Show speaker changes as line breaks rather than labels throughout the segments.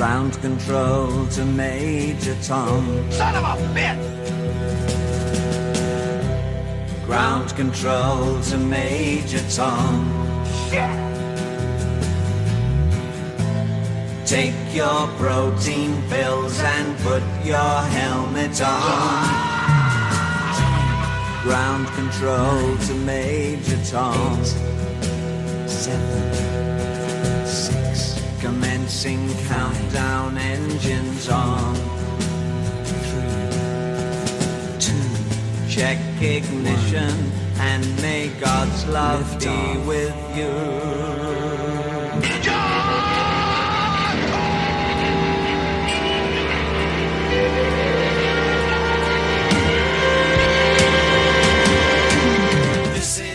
Ground control to Major Tom.
Son of a bitch!
Ground control to Major Tom.
Shit!
Take your protein pills and put your helmet on. Ground control to Major Tom. 8, 7, 6. Commencing countdown, engines on. 3, 2. Check ignition and may God's love be with you.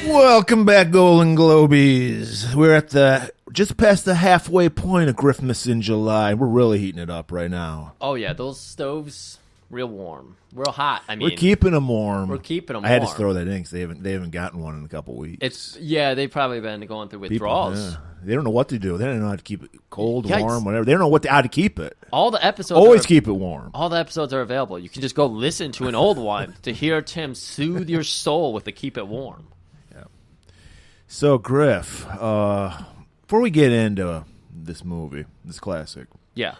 Welcome back, Golan-Globus. We're at just past the halfway point of Griffmas in July. We're really heating it up right now.
Oh, yeah, those stoves, real warm. Real hot. I mean,
we're keeping them warm.
We're keeping them
I had
warm.
to throw that in because they haven't gotten one in a couple weeks.
They've probably been going through withdrawals.
People, they don't know what to do. They don't know how to keep it cold,
Yikes.
warm, whatever. They don't know how to keep it.
All the episodes
Always keep it warm.
All the episodes are available. You can just go listen to an old one to hear Tim soothe your soul with the Keep It Warm.
So, Griff, before we get into this movie, this classic,
yeah,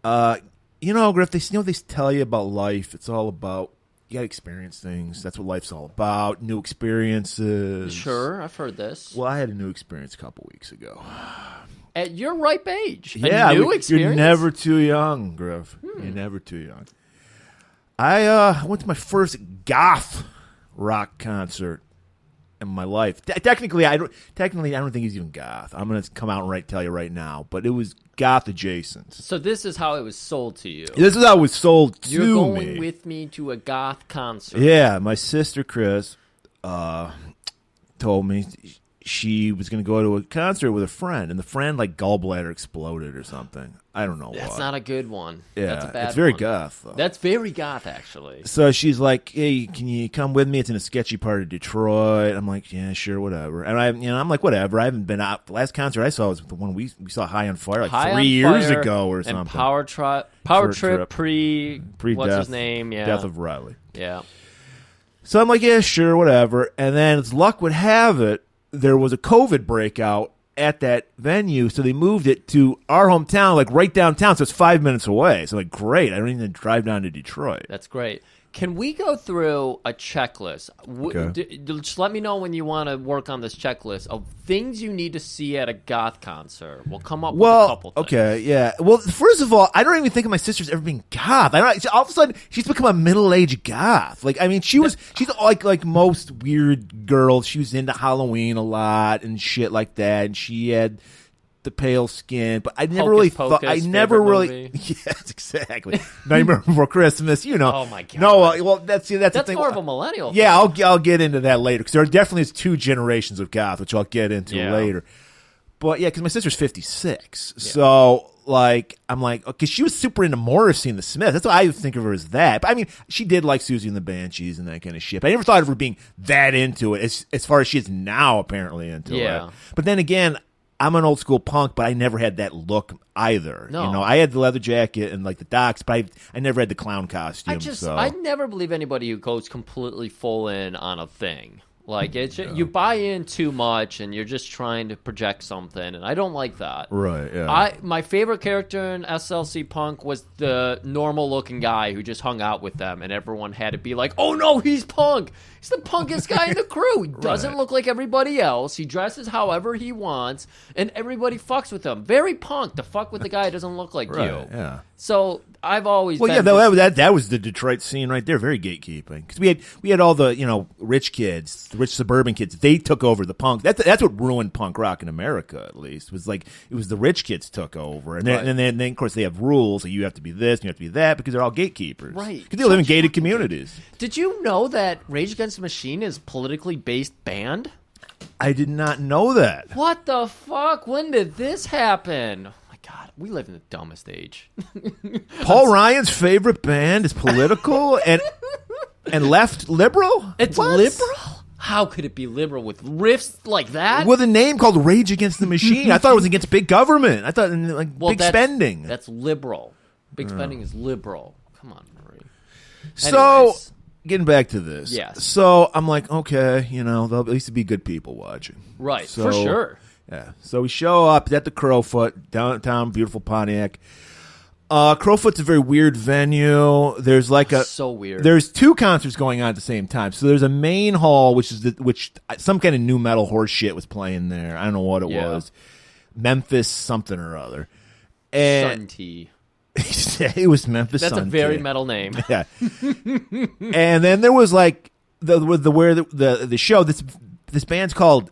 Griff, they tell you about life. It's all about you got to experience things. That's what life's all about. New experiences.
Sure, I've heard this.
Well, I had a new experience a couple weeks ago.
At your ripe age,
yeah,
a new experience.
You're never too young, Griff. You're never too young. I went to my first goth rock concert in my life. Technically, I don't think he's even goth. I'm going to come out and tell you right now, but it was goth adjacent.
So this is how it was sold to you.
This is how it was sold to me.
You're going with me to a goth concert.
Yeah, my sister Chris told me she was going to go to a concert with a friend, and the friend gallbladder exploded or something. I don't know.
That's
what.
not a good one.
Yeah,
that's a bad
it's very
one.
goth, though.
That's very goth, actually.
So she's like, "Hey, can you come with me? It's in a sketchy part of Detroit." I'm like, "Yeah, sure, whatever." And I'm like, "Whatever." I haven't been out. The last concert I saw was the one we saw High on Fire
High
3 years ago or something.
And Power Trip pre what's his name? Yeah,
Death of Riley.
Yeah.
So I'm like, "Yeah, sure, whatever." And then, as luck would have it, there was a COVID breakout at that venue, so they moved it to our hometown, right downtown, so it's 5 minutes away. So great, I don't even drive down to Detroit.
That's great. Can we go through a checklist?
Okay.
Just let me know when you want to work on this checklist of things you need to see at a goth concert. We'll come up with a couple things.
Okay, yeah. Well, first of all, I don't even think of my sister's ever being goth. All of a sudden, she's become a middle-aged goth. She's like most weird girls. She was into Halloween a lot and shit like that, and she had the pale skin, but I never really thought. I never really. Yes, exactly. Nightmare Before Christmas.
Oh my god.
No, well, that's the thing.
More of a millennial.
Yeah, I'll get into that later because there definitely is 2 generations of goth, which I'll get into later. But yeah, because my sister's 56, so I'm like, because she was super into Morrissey and the Smiths. That's why I think of her as that. But I mean, she did like Susie and the Banshees and that kind of shit. But I never thought of her being that into it as far as she is now apparently into it. But then again, I'm an old school punk, but I never had that look either.
No.
I had the leather jacket and the Docs, but I never had the clown costume.
I never believe anybody who goes completely full in on a thing. You buy in too much and you're just trying to project something, and I don't like that.
Right, yeah.
My favorite character in SLC Punk was the normal-looking guy who just hung out with them, and everyone had to be like, oh no, he's punk! He's the punkest guy in the crew! He doesn't look like everybody else, he dresses however he wants, and everybody fucks with him. Very punk to fuck with the guy who doesn't look like you.
Yeah.
So I've always been...
that was the Detroit scene right there, very gatekeeping. Because we had all the, rich kids, the rich suburban kids, they took over the punk. That's what ruined punk rock in America, at least. It was the rich kids took over. And then, of course, they have rules. So you have to be this, and you have to be that, because they're all gatekeepers.
Right.
Because they live in gated communities.
Did you know that Rage Against the Machine is a politically based band?
I did not know that.
What the fuck? When did this happen? God, we live in the dumbest age.
Paul Ryan's favorite band is political and left liberal?
It's
what?
liberal? How could it be liberal with riffs like that?
With a name called Rage Against the Machine. I thought it was against big government. I thought big spending.
That's liberal. Big spending is liberal. Come on, Marie.
So,
Anyways.
getting back to this.
Yes.
So, I'm like, okay, there'll at least be good people watching.
Right,
So,
for sure.
Yeah. So, we show up at the Crowfoot, downtown, beautiful Pontiac. Crowfoot's a very weird venue. There's
so weird.
There's two concerts going on at the same time. So there's a main hall, which some kind of new metal horse shit was playing there. I don't know what it was. Memphis something or other. And
Sun Tea.
it was Memphis.
That's
Sun
a very
Tea.
metal name.
Yeah. And then there was like the show. This band's called.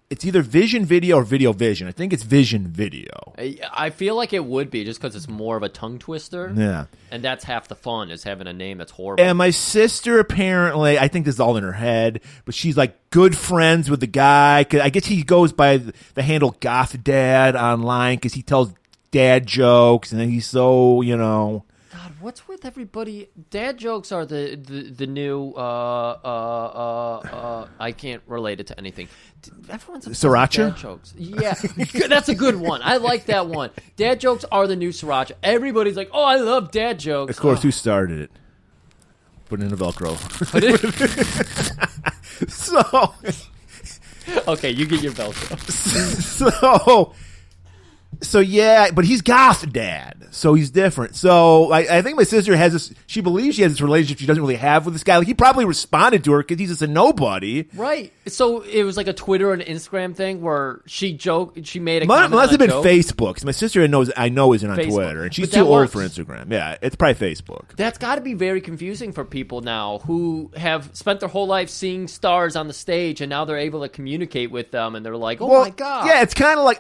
It's either Vision Video or Video Vision. I think it's Vision Video.
I feel like it would be just because it's more of a tongue twister.
Yeah.
And that's half the fun, is having a name that's horrible.
And my sister apparently, I think this is all in her head, but she's like good friends with the guy. 'Cause I guess he goes by the handle Goth Dad online because he tells dad jokes and he's so,
God, what's with everybody? Dad jokes are the new. I can't relate it to anything. Everyone's obsessed with
Sriracha?
dad jokes. Yeah, that's a good one. I like that one. Dad jokes are the new sriracha. Everybody's like, "Oh, I love dad jokes."
Of course, who started it? Put it in a Velcro. So,
Okay, you get your Velcro.
So yeah, but he's Goth Dad, so he's different. So I think my sister has this. She believes she has this relationship she doesn't really have with this guy. Like he probably responded to her because he's just a nobody.
Right. So it was like a Twitter and Instagram thing where she made a comment
Must have
on
been
a joke.
Facebook. 'Cause my sister I know isn't on
Facebook.
Twitter, and she's
But that
too old
works.
for Instagram. Yeah, it's probably Facebook.
That's got to be very confusing for people now who have spent their whole life seeing stars on the stage, and now they're able to communicate with them, and they're like, "Oh my god!"
Yeah, it's kind of like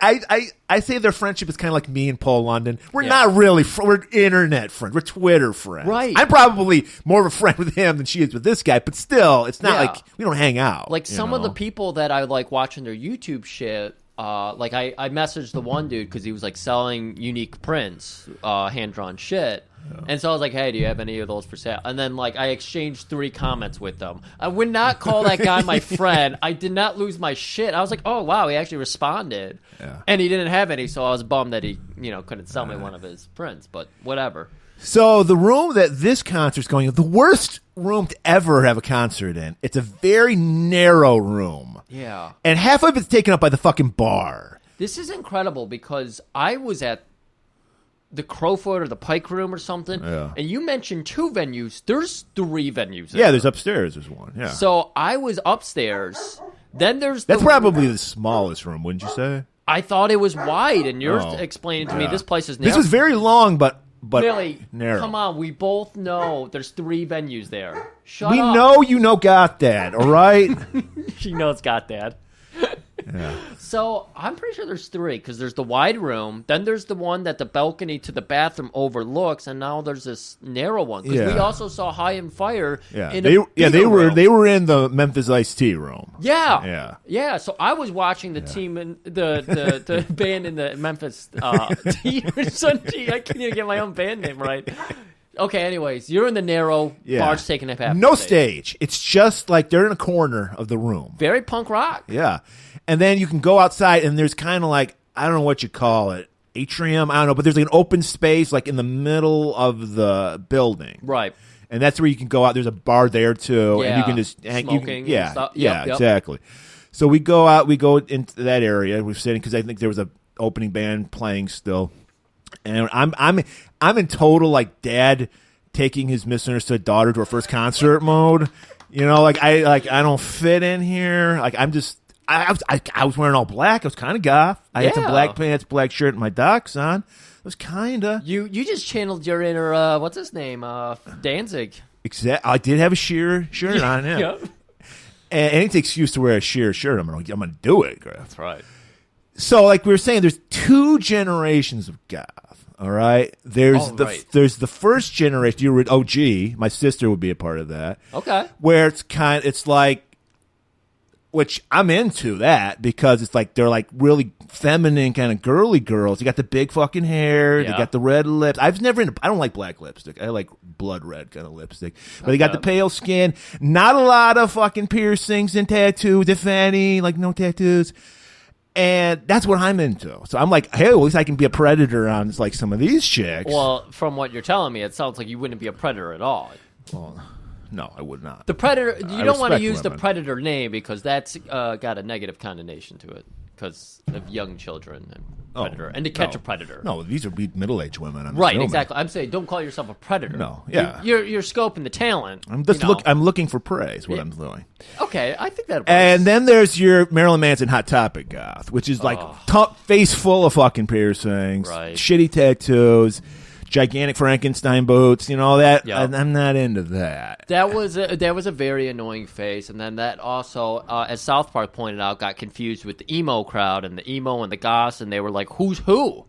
I say their friendship is kind of like me and Paul London. We're
Yeah.
not really we're internet friends. We're Twitter friends.
Right.
I'm probably more of a friend with him than she is with this guy, but still, it's not
Yeah.
like we don't hang out.
Like
you
some of
know?
the people that I like watching their YouTube shit. Like I messaged the one dude because he was like selling unique prints, hand drawn shit. And so I was like, "Hey, do you have any of those for sale?" And then like I exchanged 3 comments with them. I would not call that guy my friend. I did not lose my shit. I was like, "Oh wow, he actually responded."
Yeah.
And he didn't have any, so I was bummed that he couldn't sell me one of his prints. But whatever.
So the room that this concert's going in, the worst room to ever have a concert in. It's a very narrow room.
Yeah.
And half of it's taken up by the fucking bar.
This is incredible because I was at the Crowfoot or the Pike Room or something,
Yeah.
and you mentioned 2 venues. There's 3 venues.
Yeah, there's upstairs. There's one. Yeah.
So I was upstairs. Then there's
That's probably the smallest room, wouldn't you say?
I thought it was wide, and you're
Oh,
explaining to me
yeah.
this place is narrow.
This was very long, but
Billy,
narrow.
come on. We both know there's 3 venues there. Shut
We
up.
know you know Got That, all right?
She knows got that.
Yeah.
So I'm pretty sure there's 3 because there's the wide room, then there's the one that the balcony to the bathroom overlooks, and now there's this narrow one because we
Yeah.
also saw High and Fire.
Yeah,
in
they
a bigger room.
were in the Memphis Iced Tea room.
Yeah,
Yeah.
So I was watching the team in the band in the Memphis team. Sunday. I can't even get my own band name right. Okay, anyways, you're in the narrow.
Yeah.
Bar's taking up half.
No
the stage.
stage. It's just like they're in a corner of the room.
Very punk rock.
Yeah. And then you can go outside and there's kind of like, I don't know what you call it, atrium, I don't know, but there's like an open space like in the middle of the building.
Right.
And that's where you can go out. There's a bar there too. And you
Yeah.
can just hang.
Smoking and
Yeah.
stuff.
Yeah,
Yep.
exactly. So we go out, we go into that area. We're sitting because I think there was a opening band playing still. And I'm in total like dad taking his misunderstood daughter to her first concert mode. I don't fit in here. Like I'm just I was wearing all black. I was kind of goth. I had some
Yeah.
black pants, black shirt, and my Docs on. It was kind of
You just channeled your inner what's his name Danzig.
I did have a sheer shirt on. Yeah.
Yep.
And any excuse to wear a sheer shirt, I'm gonna do it, Griff.
That's right.
So, like we were saying, there's 2 generations of goth. All right, there's there's the first generation. You were OG. My sister would be a part of that.
Okay.
Where it's like which I'm into that because it's like they're like really feminine kind of girly girls. They got the big fucking hair. They got the red lips. I don't like black lipstick. I like blood red kind of lipstick. But they got the pale skin. Not a lot of fucking piercings and tattoos, if any. Like no tattoos. And that's what I'm into. So I'm like, hey, at least I can be a predator on like some of these chicks.
Well, from what you're telling me, it sounds like you wouldn't be a predator at all.
Well, no, I would not.
The predator, you don't want to use the
women.
predator name because that's got a negative connotation to it because of young children and predator and to catch a predator.
No, these would be middle-aged women. I'm
right,
assuming.
exactly. I'm saying don't call yourself a predator.
No, yeah.
You're scoping the talent.
I'm looking for prey is what I'm doing.
Okay, I think that.
And then there's your Marilyn Manson Hot Topic goth, which is like face full of fucking piercings, shitty tattoos, gigantic Frankenstein boots, all that. Yep. I'm not into that.
That was a very annoying face, and then that also, as South Park pointed out, got confused with the emo crowd and the emo and the goths, and they were like, "Who's who?"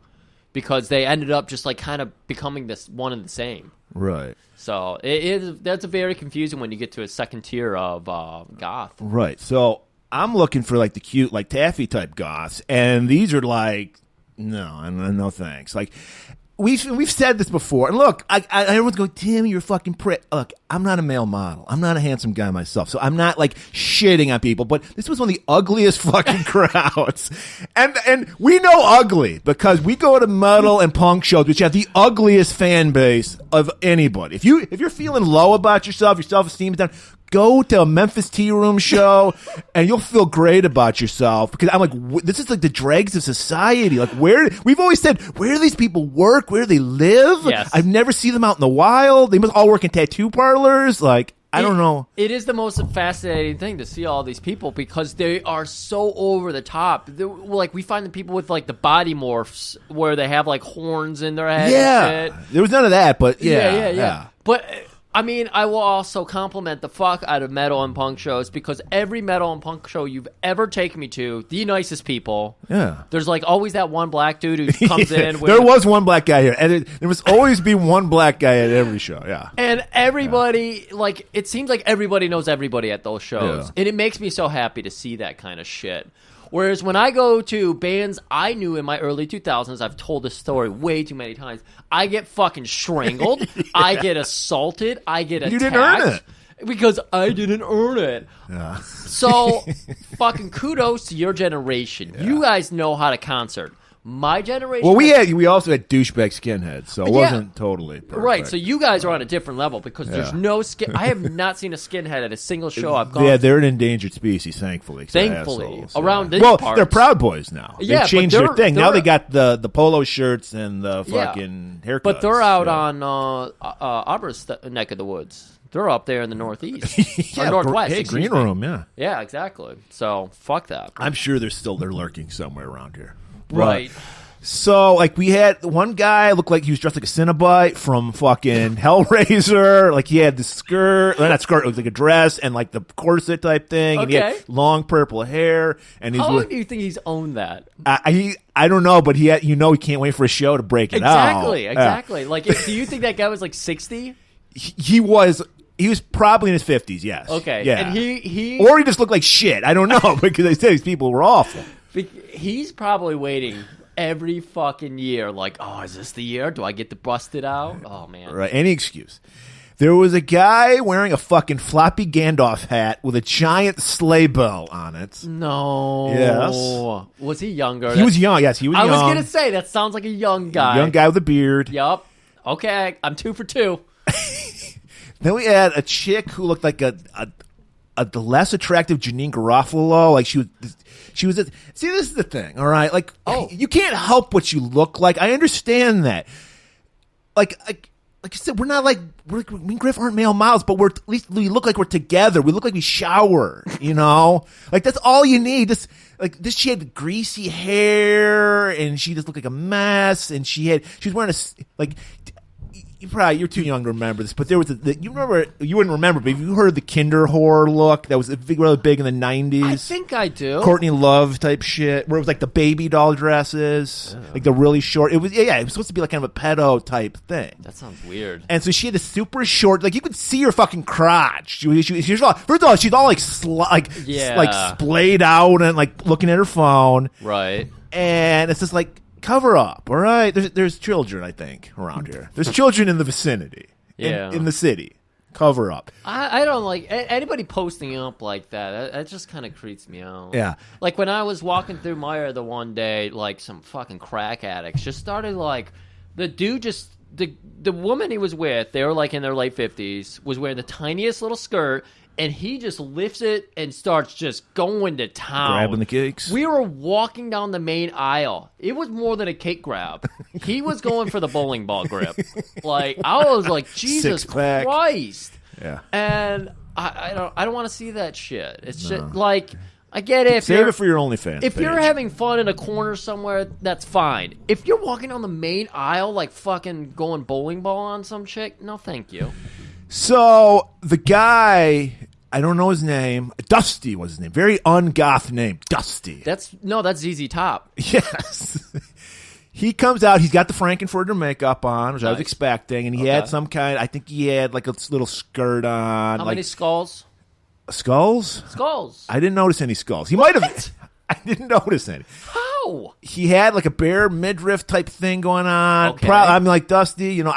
Because they ended up just like kind of becoming this one and the same.
Right.
So that's a very confusing when you get to a second tier of goth.
Right. So I'm looking for like the cute, like taffy type goths, and these are like, no thanks. Like. We've said this before, and look, everyone's going, Tim, you're a fucking prick. Look, I'm not a male model. I'm not a handsome guy myself, so I'm not like shitting on people. But this was one of the ugliest fucking crowds, and we know ugly because we go to metal and punk shows, which have the ugliest fan base of anybody. If you're feeling low about yourself, your self-esteem is down. Go to a Memphis Tea Room show, and you'll feel great about yourself. Because I'm like, this is like the dregs of society. Like, we've always said, where do these people work? Where do they live?
Yes.
I've never seen them out in the wild. They must all work in tattoo parlors. Like, I don't know.
It is the most fascinating thing to see all these people because they are so over the top. Like, we find the people with like the body morphs where they have like horns in their head.
Yeah,
and shit.
There was none of that, but yeah.
But I mean, I will also compliment the fuck out of metal and punk shows because every metal and punk show you've ever taken me to, the nicest people.
Yeah.
There's like always that one black dude who comes in.
There was one black guy here, and there must always be one black guy at every show. Yeah.
And everybody, like, it seems like everybody knows everybody at those shows, and it makes me so happy to see that kind of shit. Whereas when I go to bands I knew in my early 2000s, I've told this story way too many times, I get fucking strangled, I get assaulted, I get attacked.
You didn't earn it.
Because I didn't earn it.
Yeah.
So, fucking kudos to your generation. Yeah. You guys know how to concert. My generation.
Well, we also had douchebag skinheads, so it wasn't totally perfect.
Right. So you guys are on a different level because there's no skin. I have not seen a skinhead at a single show I've gone.
Yeah, they're an endangered species, thankfully.
Around these parts.
They're Proud Boys now.
Yeah,
they changed their thing. Now they got the polo shirts and the fucking haircuts.
But they're out on Aubur's neck of the woods. They're up there in the northeast or northwest.
Hey, Green Room, yeah.
Yeah, exactly. So fuck that.
I'm sure they're lurking somewhere around here.
Right.
So, like, we had one guy looked like he was dressed like a Cenobite from fucking Hellraiser. Like, he had the skirt, not skirt, it was like a dress and like the corset type thing. And he had long purple hair. And
how long do you think he's owned that?
I don't know, but he can't wait for a show to break it out.
Exactly. Like, do you think that guy was like 60?
He was probably in his 50s, yes.
Okay.
Yeah.
And he
or he just looked like shit. I don't know because they said these people were awful.
He's probably waiting every fucking year like, oh, is this the year? Do I get to bust it out? Oh, man.
Right. Any excuse. There was a guy wearing a fucking floppy Gandalf hat with a giant sleigh bell on it.
No.
Yes.
Was he younger?
He was young. Yes, he was young.
I was going to say, that sounds like a young guy.
Young guy with a beard.
Yup. Okay, I'm 2 for 2.
Then we had a chick who looked like a less attractive Janine Garofalo. Like she was. See, this is the thing. All right, like you can't help what you look like. I understand that. Like I said, we're not like me and Griff aren't male models, but at least we look like we're together. We look like we shower. Like that's all you need. This she had greasy hair and she just looked like a mess. And she was wearing you're too young to remember this, but there was you wouldn't remember, but you heard the Kinder Horror look that was really big in the 90s.
I think I do.
Courtney Love type shit, where it was like the baby doll dresses, like the really short. It was it was supposed to be like kind of a pedo type thing.
That sounds weird.
And so she had a super short, like you could see her fucking crotch. She's all, first of all, she's all like splayed out and like looking at her phone,
right?
And it's just like, cover up, all right? There's children, I think, around here. There's children in the vicinity, in the city. Cover up.
I don't like anybody posting up like that. That just kind of creeps me out.
Yeah.
Like when I was walking through Meyer the one day, like some fucking crack addicts just started like, the dude just, the woman he was with, they were like in their late 50s, was wearing the tiniest little skirt, and he just lifts it and starts just going to town.
Grabbing the cakes.
We were walking down the main aisle. It was more than a cake grab. He was going for the bowling ball grip. Like, I was like, Jesus Christ.
Yeah.
And I don't want to see that shit. It's just like, I get it.
Save it for your OnlyFans
If
page.
you're having fun in a corner somewhere, that's fine. If you're walking down the main aisle like fucking going bowling ball on some chick, no thank you.
So the guy, I don't know his name. Dusty was his name. Very ungoth name. Dusty.
That's ZZ Top.
Yes. He comes out. He's got the Frankenfurter makeup on, which I was expecting, and he had some kind. I think he had like a little skirt on.
How many skulls?
Skulls?
Skulls.
I didn't notice any skulls. He might have. I didn't notice any.
How?
He had like a bare midriff type thing going on.
Okay.
I'm like, Dusty, you know,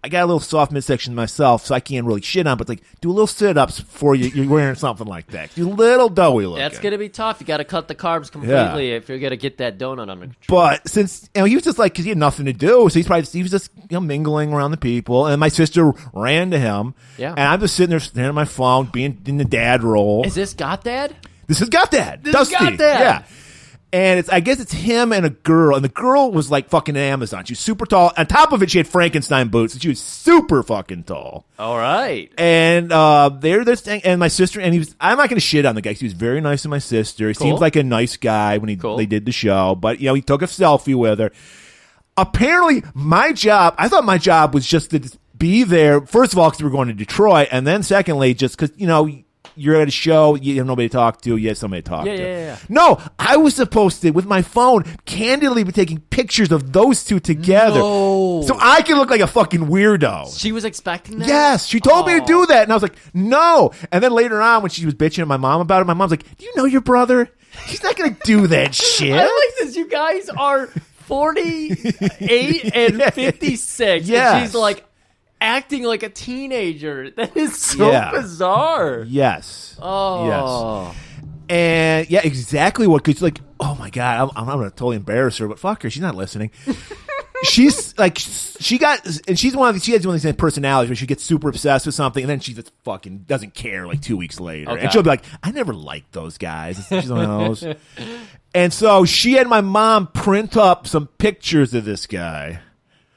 I got a little soft midsection myself, so I can't really shit on, but like, do a little sit-ups before you're wearing something like that. You little doughy looking.
That's going to be tough. You got to cut the carbs completely if you're going to get that donut under control.
But since, you know, he was just like, because he had nothing to do, so he was just, you know, mingling around the people, and my sister ran to him, and I'm just sitting there staring at my phone, being in the dad role.
Is this Got Dad?
This is Got Dad.
This
Dusty.
is Got Dad.
Yeah. And I guess it's him and a girl, and the girl was like fucking Amazon. She was super tall. On top of it, she had Frankenstein boots, and she was super fucking tall.
All right.
And they're this thing, and my sister, and I'm not going to shit on the guy, 'cause he was very nice to my sister. He seems like a nice guy when they did the show, but you know, he took a selfie with her. Apparently, I thought my job was just to be there. First of all, because we were going to Detroit, and then secondly, just because, you know, you're at a show, you have nobody to talk to, you have somebody to talk to.
Yeah.
No, I was supposed to, with my phone, candidly be taking pictures of those two together.
No.
So I can look like a fucking weirdo.
She was expecting that?
Yes, she told me to do that, and I was like, no. And then later on, when she was bitching at my mom about it, my mom's like, do you know your brother? He's not going to do that shit.
I like this. You guys are 48 and 56.
Yes.
And she's like, acting like a teenager. That is so bizarre.
Yes.
Oh.
Yes. And yeah, exactly what. Cause like, oh my god, I'm gonna totally embarrass her, but fuck her, she's not listening. She's like, she has one of these personalities where she gets super obsessed with something, and then she just fucking doesn't care like 2 weeks later, and she'll be like, I never liked those guys. She's one of those. And so she had my mom print up some pictures of this guy,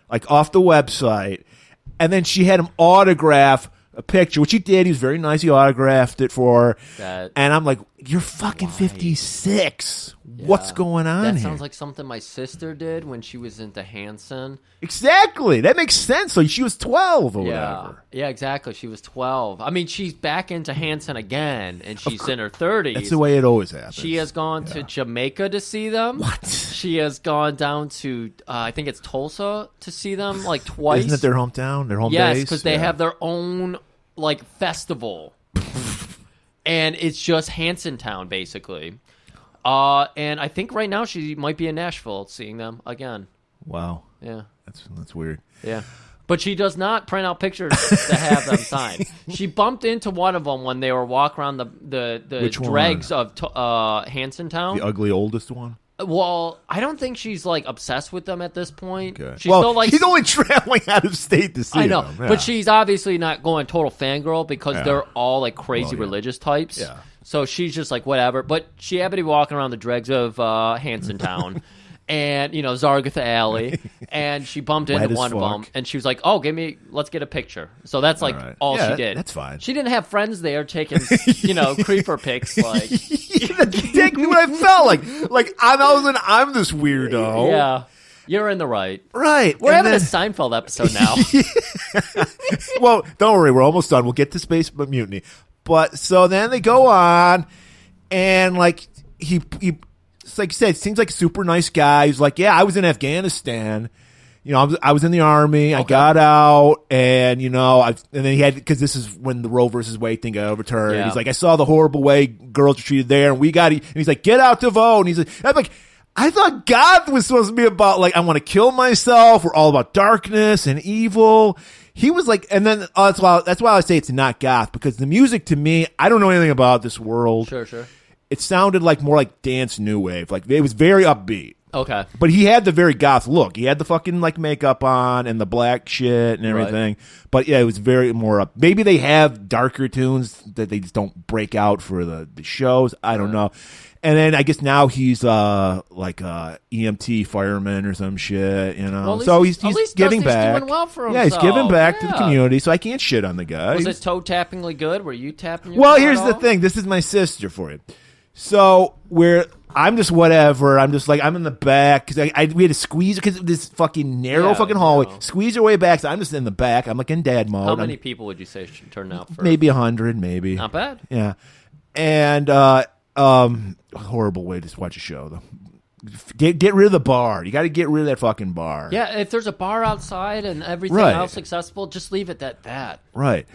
like off the website. And then she had him autograph a picture, which he did. He was very nice. He autographed it for her. And I'm like, you're fucking 56. Yeah. What's going on here?
That sounds like something my sister did when she was into Hanson.
Exactly. That makes sense. So she was 12 or whatever.
Yeah, exactly. She was 12. I mean, she's back into Hanson again, and she's in her 30s.
That's the way it always happens.
She has gone to Jamaica to see them.
What?
She has gone down to, I think it's Tulsa, to see them like twice.
Isn't it their hometown? Their home base?
Yes, because they have their own like festival. And it's just Hanson Town, basically. And I think right now she might be in Nashville seeing them again.
Wow.
Yeah.
That's weird.
Yeah. But she does not print out pictures to have them signed. She bumped into one of them when they were walking around the dregs of Hanson Town.
The ugly oldest one?
Well, I don't think she's like obsessed with them at this point.
Okay.
She's
still
like,
she's only traveling out of state to see
I know,
them. Yeah.
but she's obviously not going total fangirl because they're all like crazy religious types.
Yeah.
So she's just like whatever. But she happened to be walking around the dregs of Hanson Town. And, you know, Zargatha Alley, and she bumped into one of them, and she was like, oh, let's get a picture. So that's, like, all she did.
That's fine.
She didn't have friends there taking, you know, creeper pics, like.
Exactly what I felt like. Like, I'm this weirdo.
Yeah. You're in the right.
Right.
We're
and
having
then,
a Seinfeld episode now.
well, don't worry. We're almost done. We'll get to Space Mutiny. But so then they go on, and like he like I said, seems like a super nice guy. He's like, yeah, I was in Afghanistan. You know, I was in the army. I got out, and you know, and then he had, because this is when the Roe versus Wade thing got overturned.
Yeah.
He's like, I saw the horrible way girls were treated there, and and he's like, get out to vote. And he's like, I'm like, I thought God was supposed to be about like, I want to kill myself. We're all about darkness and evil. He was like, and then that's why I say it's not goth, because the music to me, I don't know anything about this world.
Sure.
It sounded like more like dance new wave. Like it was very upbeat.
Okay.
But he had the very goth look. He had the fucking like makeup on and the black shit and everything. Right. But yeah, it was very more up. Maybe they have darker tunes that they just don't break out for the shows. I don't know. And then I guess now he's like a EMT fireman or some shit, you know.
Well,
so he's giving
Dusty's
back.
doing well for himself.
Yeah, he's giving back to the community. So I can't shit on the guy.
Was it toe tappingly good? Were you tapping your
Well,
toe
here's
at
the
all?
thing. This is my sister for you. So I'm just whatever. I'm just like, I'm in the back because we had to squeeze because of this fucking narrow fucking hallway.
No.
Squeeze your way back. So I'm just in the back. I'm like in dad mode.
How many people would you say should turn out for?
Maybe 100, maybe.
Not bad.
Yeah. And horrible way to watch a show though. Get rid of the bar. You got to get rid of that fucking bar.
Yeah, if there's a bar outside and everything
Right.
else accessible, just leave it at that.
Right.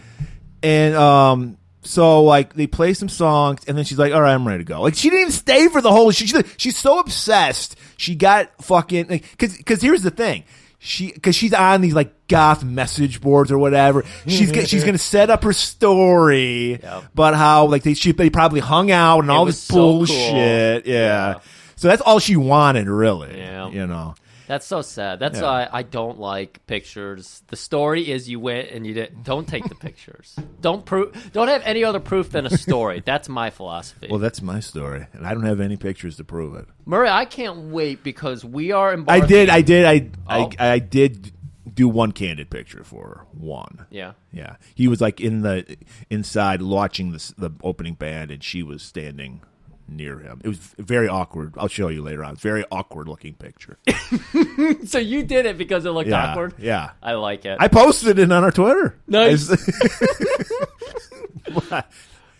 And so like they play some songs and then she's like, all right, I'm ready to go. Like she didn't even stay for the whole she's so obsessed. She got fucking like, cause here's the thing. Cause she's on these like goth message boards or whatever. She's gonna set up her story about how like they probably hung out and all this
so cool.
bullshit. Yeah. So that's all she wanted, really.
Yeah.
You know.
That's so sad. That's why I don't like pictures. The story is you went and you didn't. Don't take the pictures. Don't have any other proof than a story. That's my philosophy.
Well, that's my story, and I don't have any pictures to prove it.
Murray, I can't wait because we are
I
embarking.
I did do one candid picture for her. One.
Yeah.
Yeah. He was like inside watching the opening band, and she was standing near him. It was very awkward. I'll show you later on. It's a very awkward looking picture.
So you did it because it looked awkward?
Yeah.
I like it.
I posted it on our Twitter.
Nice.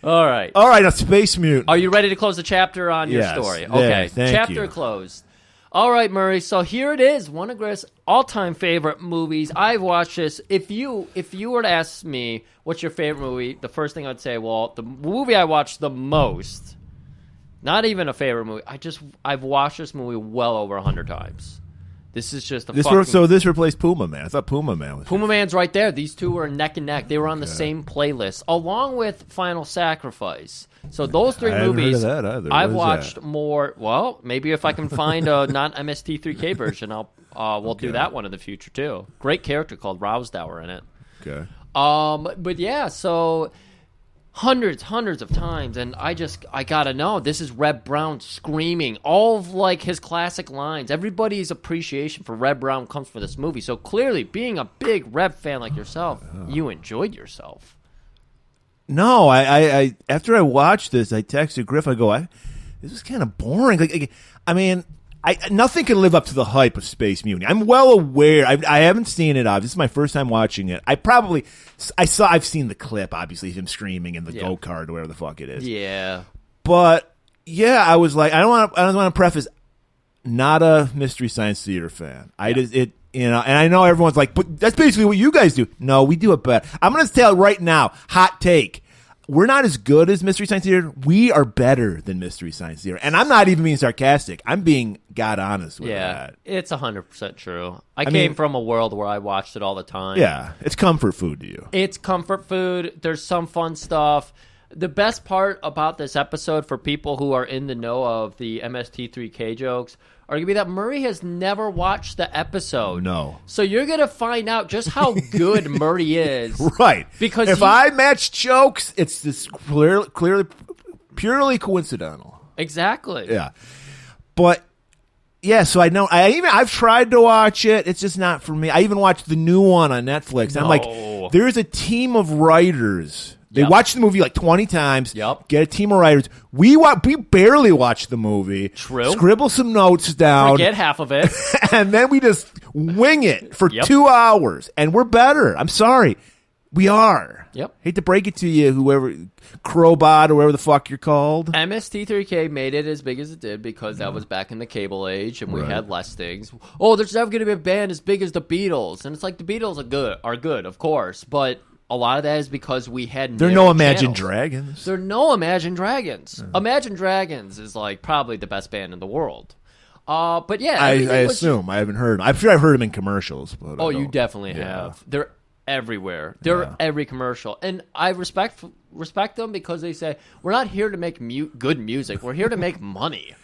All right.
All right, now Space Mutiny.
Are you ready to close the chapter on your
Yes.
story?
Yeah,
Okay.
thank
Chapter
you.
closed. All right, Murray. So here it is. One of Griff's all-time favorite movies. I've watched this. If you were to ask me what's your favorite movie, the first thing I'd say, well, the movie I watched the most, not even a favorite movie. I've watched this movie well over 100 times. This is just
So this replaced Puma Man. I thought Puma Man was
Puma Man's right there. These two were neck and neck. They were on the same playlist, along with Final Sacrifice. So those three
I haven't
movies,
heard of that either.
I've
What is
watched
that?
more. Well, maybe if I can find a non-MST3K version, we'll do that one in the future too. Great character called Rousdower in it.
Okay.
But yeah, so hundreds of times, and I gotta know, this is Reb Brown screaming all of like his classic lines. Everybody's appreciation for Reb Brown comes from this movie. So clearly, being a big Reb fan like yourself, you enjoyed yourself.
No, I after I watched this, I texted Griff. I go, this is kind of boring. I mean, nothing can live up to the hype of Space Mutiny. I'm well aware. I haven't seen it. This is my first time watching it. I've seen the clip. Obviously, him screaming in the go kart or whatever the fuck it is.
Yeah,
but yeah, I was like, I don't want to preface. Not a Mystery Science Theater fan. And I know everyone's like, but that's basically what you guys do. No, we do it better. I'm going to tell right now, hot take. We're not as good as Mystery Science Theater. We are better than Mystery Science Theater. And I'm not even being sarcastic. I'm being God honest with that.
It's 100% true. I came from a world where I watched it all the time.
Yeah, it's comfort food to you.
It's comfort food. There's some fun stuff. The best part about this episode for people who are in the know of the MST3K jokes are going to be that Murray has never watched the episode.
No.
So you're going to find out just how good Murray is.
Right.
Because
if I match jokes, it's this clearly purely coincidental.
Exactly.
Yeah. But yeah, so I know I've tried to watch it. It's just not for me. I even watched the new one on Netflix.
No.
I'm like, there's a team of writers They watch the movie like 20 times.
Yep.
Get a team of writers. We barely watch the movie.
True.
Scribble some notes down.
Forget half of it.
And then we just wing it for 2 hours. And we're better. I'm sorry. We are.
Yep.
Hate to break it to you, whoever, Crowbot or whatever the fuck you're called.
MST3K made it as big as it did because that was back in the cable age and we had less things. Oh, there's never going to be a band as big as the Beatles. And it's like the Beatles are good, of course. But a lot of that is because we had
There are no Imagine Dragons.
There are no Imagine Dragons. Imagine Dragons is like probably the best band in the world. But yeah.
I assume. I haven't heard them. I'm sure I've heard them in commercials. But
you definitely have. They're everywhere. They're every commercial. And I respect them because they say, we're not here to make good music. We're here to make money.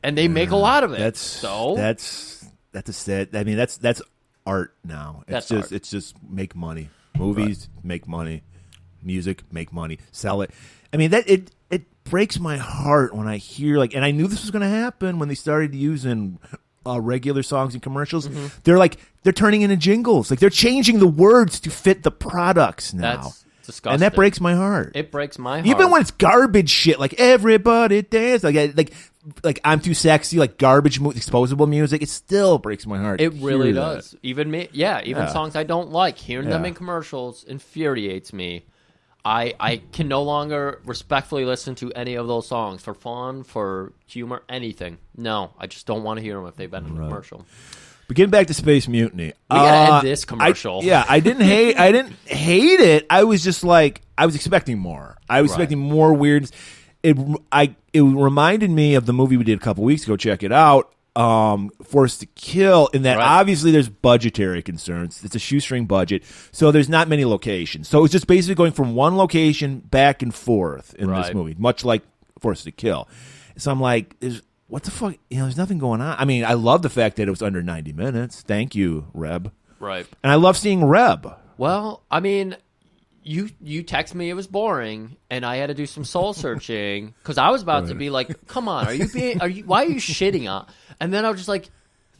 And they make a lot of it. That's
a set. I mean, that's art now. It's just make money. Movies make money. Music make money. Sell it. I mean, it breaks my heart when I hear and I knew this was going to happen when they started using regular songs and commercials. They're turning into jingles. Like they're changing the words to fit the products now.
That's disgusting.
And that breaks my heart.
It breaks my heart.
Even when it's garbage shit, like everybody dance, like I'm too sexy, like garbage, disposable music. It still breaks my heart.
It really does. Even me, even songs I don't like, hearing them in commercials infuriates me. I can no longer respectfully listen to any of those songs for fun, for humor, anything. No, I just don't want to hear them if they've been in a commercial.
But getting back to Space Mutiny,
we gotta end this commercial.
I didn't hate it. I was just like, I was expecting more. I was expecting more weirdness. It reminded me of the movie we did a couple weeks ago. Check it out. Forced to Kill, in that obviously there's budgetary concerns. It's a shoestring budget, so there's not many locations. So it's just basically going from one location back and forth in this movie, much like Forced to Kill. So I'm like, what the fuck? There's nothing going on. I mean, I love the fact that it was under 90 minutes. Thank you, Reb.
Right.
And I love seeing Reb.
Well, I mean, you text me it was boring, and I had to do some soul searching because I was about to be like, "Come on, why are you shitting on?" And then I was just like,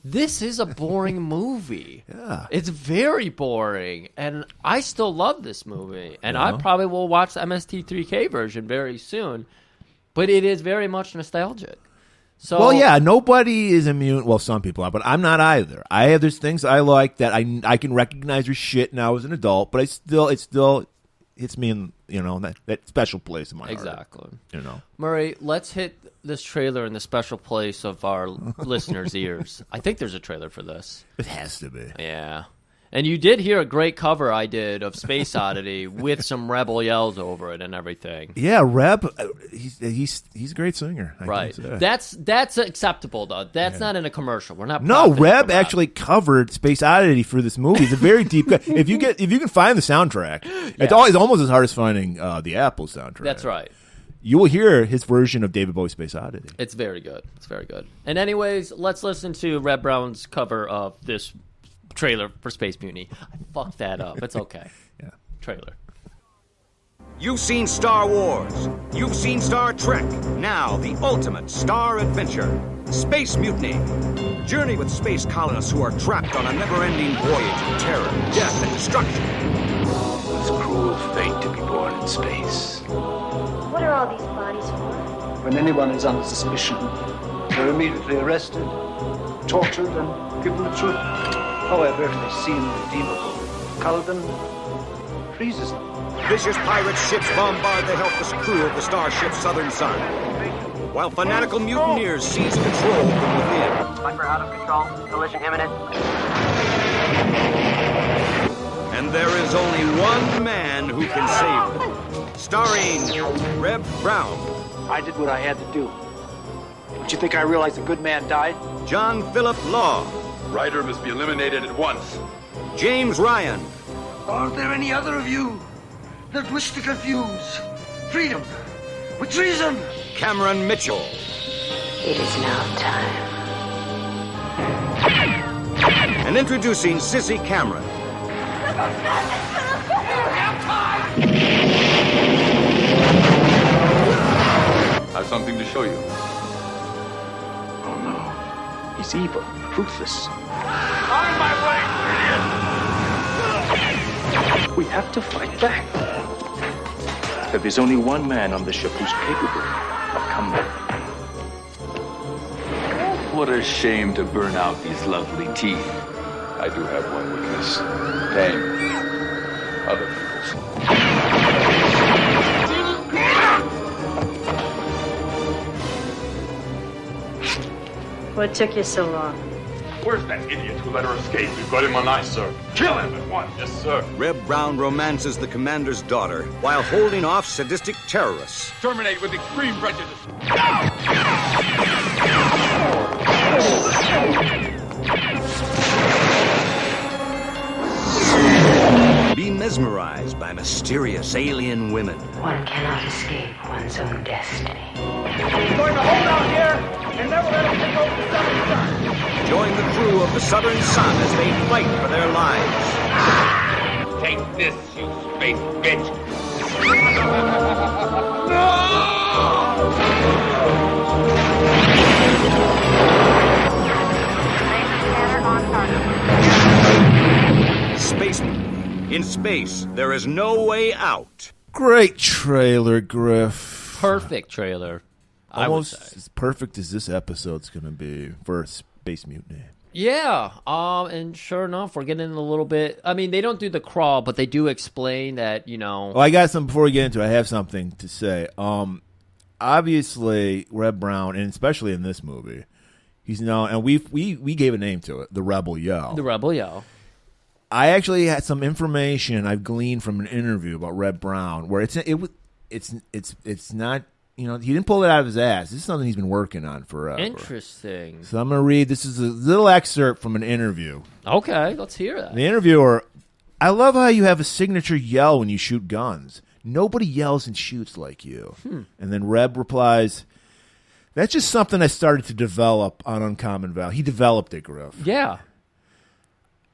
"This is a boring movie.
Yeah,
it's very boring." And I still love this movie, and I probably will watch the MST3K version very soon. But it is very much nostalgic. So,
well, yeah, nobody is immune. Well, some people are, but I'm not either. There's things I like that I can recognize as shit now as an adult, but it still hits me in that special place in my heart.
Exactly.
Murray,
let's hit this trailer in the special place of our listeners' ears. I think there's a trailer for this.
It has to be.
Yeah. And you did hear a great cover I did of Space Oddity with some Rebel yells over it and everything.
Yeah, Reb, he's a great singer.
Right. That's acceptable though. That's not in a commercial. We're not.
No, Reb actually covered Space Oddity for this movie. It's a very deep. If you can find the soundtrack, it's almost as hard as finding the Apple soundtrack.
That's right.
You will hear his version of David Bowie's Space Oddity.
It's very good. It's very good. And anyways, let's listen to Reb Brown's cover of this trailer for Space Mutiny. I fucked that up. It's okay.
Yeah.
Trailer.
You've seen Star Wars. You've seen Star Trek. Now, the ultimate star adventure. Space Mutiny. Journey with space colonists who are trapped on a never-ending voyage of terror, death, and destruction.
It's a cruel fate to be born in space.
What are all these bodies for?
When anyone is under suspicion, they're immediately arrested, tortured, and given the truth. However, if they seem redeemable, Culloden freezes them.
Vicious pirate ships bombard the helpless crew of the starship Southern Sun, while fanatical mutineers seize control from within.
Viper out of control. Collision imminent.
And there is only one man who can save them. Starring Reb Brown.
I did what I had to do. Don't you think I realized a good man died?
John Philip Law.
Ryder must be eliminated at once.
James Ryan.
Are there any other of you that wish to confuse freedom with treason?
Cameron Mitchell.
It is now time.
And introducing Sissy Cameron.
I have something to show you.
Oh no. He's evil, ruthless.
On my way, idiot!
We have to fight back.
that there's only one man on the ship who's capable of combat.
What a shame to burn out these lovely teeth. I do have one weakness. Pain. Other people's.
What took you so long?
Where's that idiot who let her escape? We've got him on ice, sir. Kill him at once. Yes, sir.
Reb Brown romances the commander's daughter while holding off sadistic terrorists.
Terminate with extreme prejudice.
Be mesmerized by mysterious alien women.
One cannot escape one's own destiny.
We're going to hold out here and never let them take over the Southern Sun.
Join the crew of the Southern Sun as they fight for their lives.
Take this, you space bitch.
Space Mutiny. In space, there is no way out.
Great trailer, Griff.
Perfect trailer.
Almost as perfect as this episode's going to be for Space Mutiny.
Yeah, and sure enough, we're getting a little bit. I mean, they don't do the crawl, but they do explain that, you know.
Oh, I got some before we get into it. I have something to say. Obviously, Reb Brown, and especially in this movie, he's known, and we gave a name to it, the Rebel Yell.
The Rebel Yell.
I actually had some information I've gleaned from an interview about Reb Brown, where it's not. You know, he didn't pull it out of his ass. This is something he's been working on forever.
Interesting.
So I'm going to read. This is a little excerpt from an interview.
Okay, let's hear that.
The interviewer, I love how you have a signature yell when you shoot guns. Nobody yells and shoots like you. And then Reb replies, that's just something I started to develop on Uncommon Valor. He developed it, Griff.
Yeah.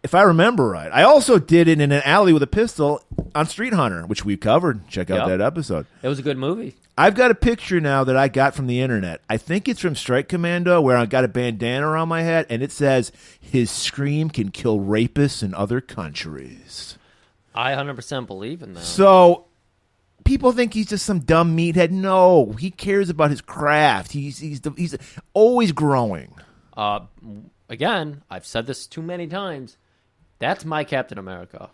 If I remember right. I also did it in an alley with a pistol on Street Hunter, which we covered. Check out that episode.
It was a good movie.
I've got a picture now that I got from the internet. I think it's from Strike Commando, where I got a bandana around my head, and it says, his scream can kill rapists in other countries.
I 100% believe in that.
So people think he's just some dumb meathead. No, he cares about his craft. He's always growing.
Again, I've said this too many times. That's my Captain America.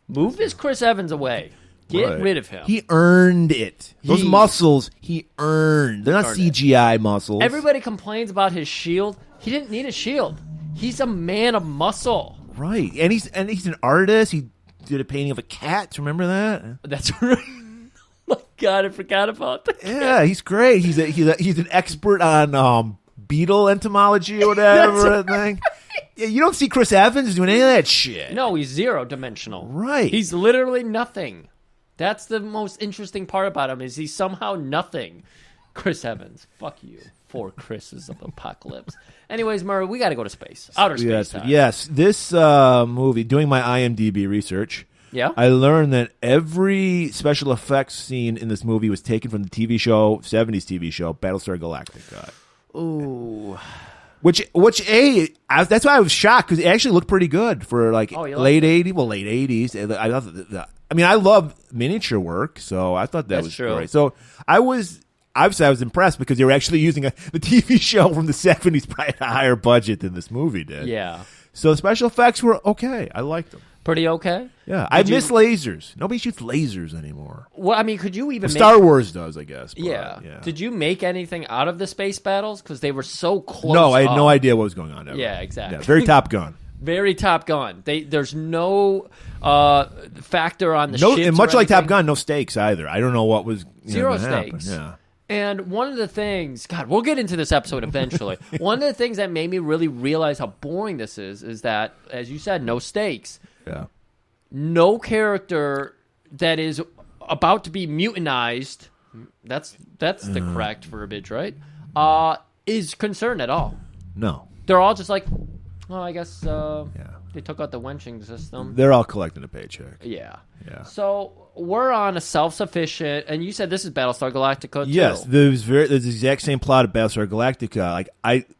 Move this Chris Evans away. Get rid of him.
He earned it. Those muscles, he earned. They're not CGI muscles.
Everybody complains about his shield. He didn't need a shield. He's a man of muscle.
Right. And he's an artist. He did a painting of a cat. Remember that?
That's right. Oh my God, I forgot about that.
Yeah, he's great. He's an expert on beetle entomology or whatever. Thing. Yeah, you don't see Chris Evans doing any of that shit.
No, he's zero-dimensional.
Right.
He's literally nothing. That's the most interesting part about him, is he's somehow nothing. Chris Evans. Fuck you. 4 Chris's of apocalypse. Anyways, Murray, we got to go to space. Outer space time.
Yes. This movie, doing my IMDb research, I learned that every special effects scene in this movie was taken from the 70s TV show, Battlestar Galactica.
Ooh.
Which that's why I was shocked, because it actually looked pretty good for late 80s. Well, late 80s. I love miniature work, so I thought that was great. So I was impressed, because they were actually using the TV show from the 70s, probably a higher budget than this movie did.
Yeah.
So the special effects were okay. I liked them.
Pretty okay?
Yeah. I miss lasers. Nobody shoots lasers anymore.
Well, I mean, could you even
Star Wars does, I guess. But,
yeah. Did you make anything out of the space battles? Because they were so close.
No, I had no idea what was going on ever.
Yeah, exactly.
Yeah, very Top Gun.
Very Top Gun. There's no factor on the ships.
And much like Top Gun, no stakes either. I don't know what was
zero
stakes.
Happen. Yeah. And one of the things, God, we'll get into this episode eventually. One of the things that made me really realize how boring this is that, as you said, no stakes.
Yeah.
No character that is about to be mutinized, that's the correct verbiage, right? Is concerned at all.
No.
They're all just like, oh, I guess.
Yeah.
They took out the wenching system.
They're all collecting a paycheck.
Yeah.
Yeah.
So we're on a self-sufficient, and you said this is Battlestar Galactica too.
Yes, there's the exact same plot of Battlestar Galactica. Like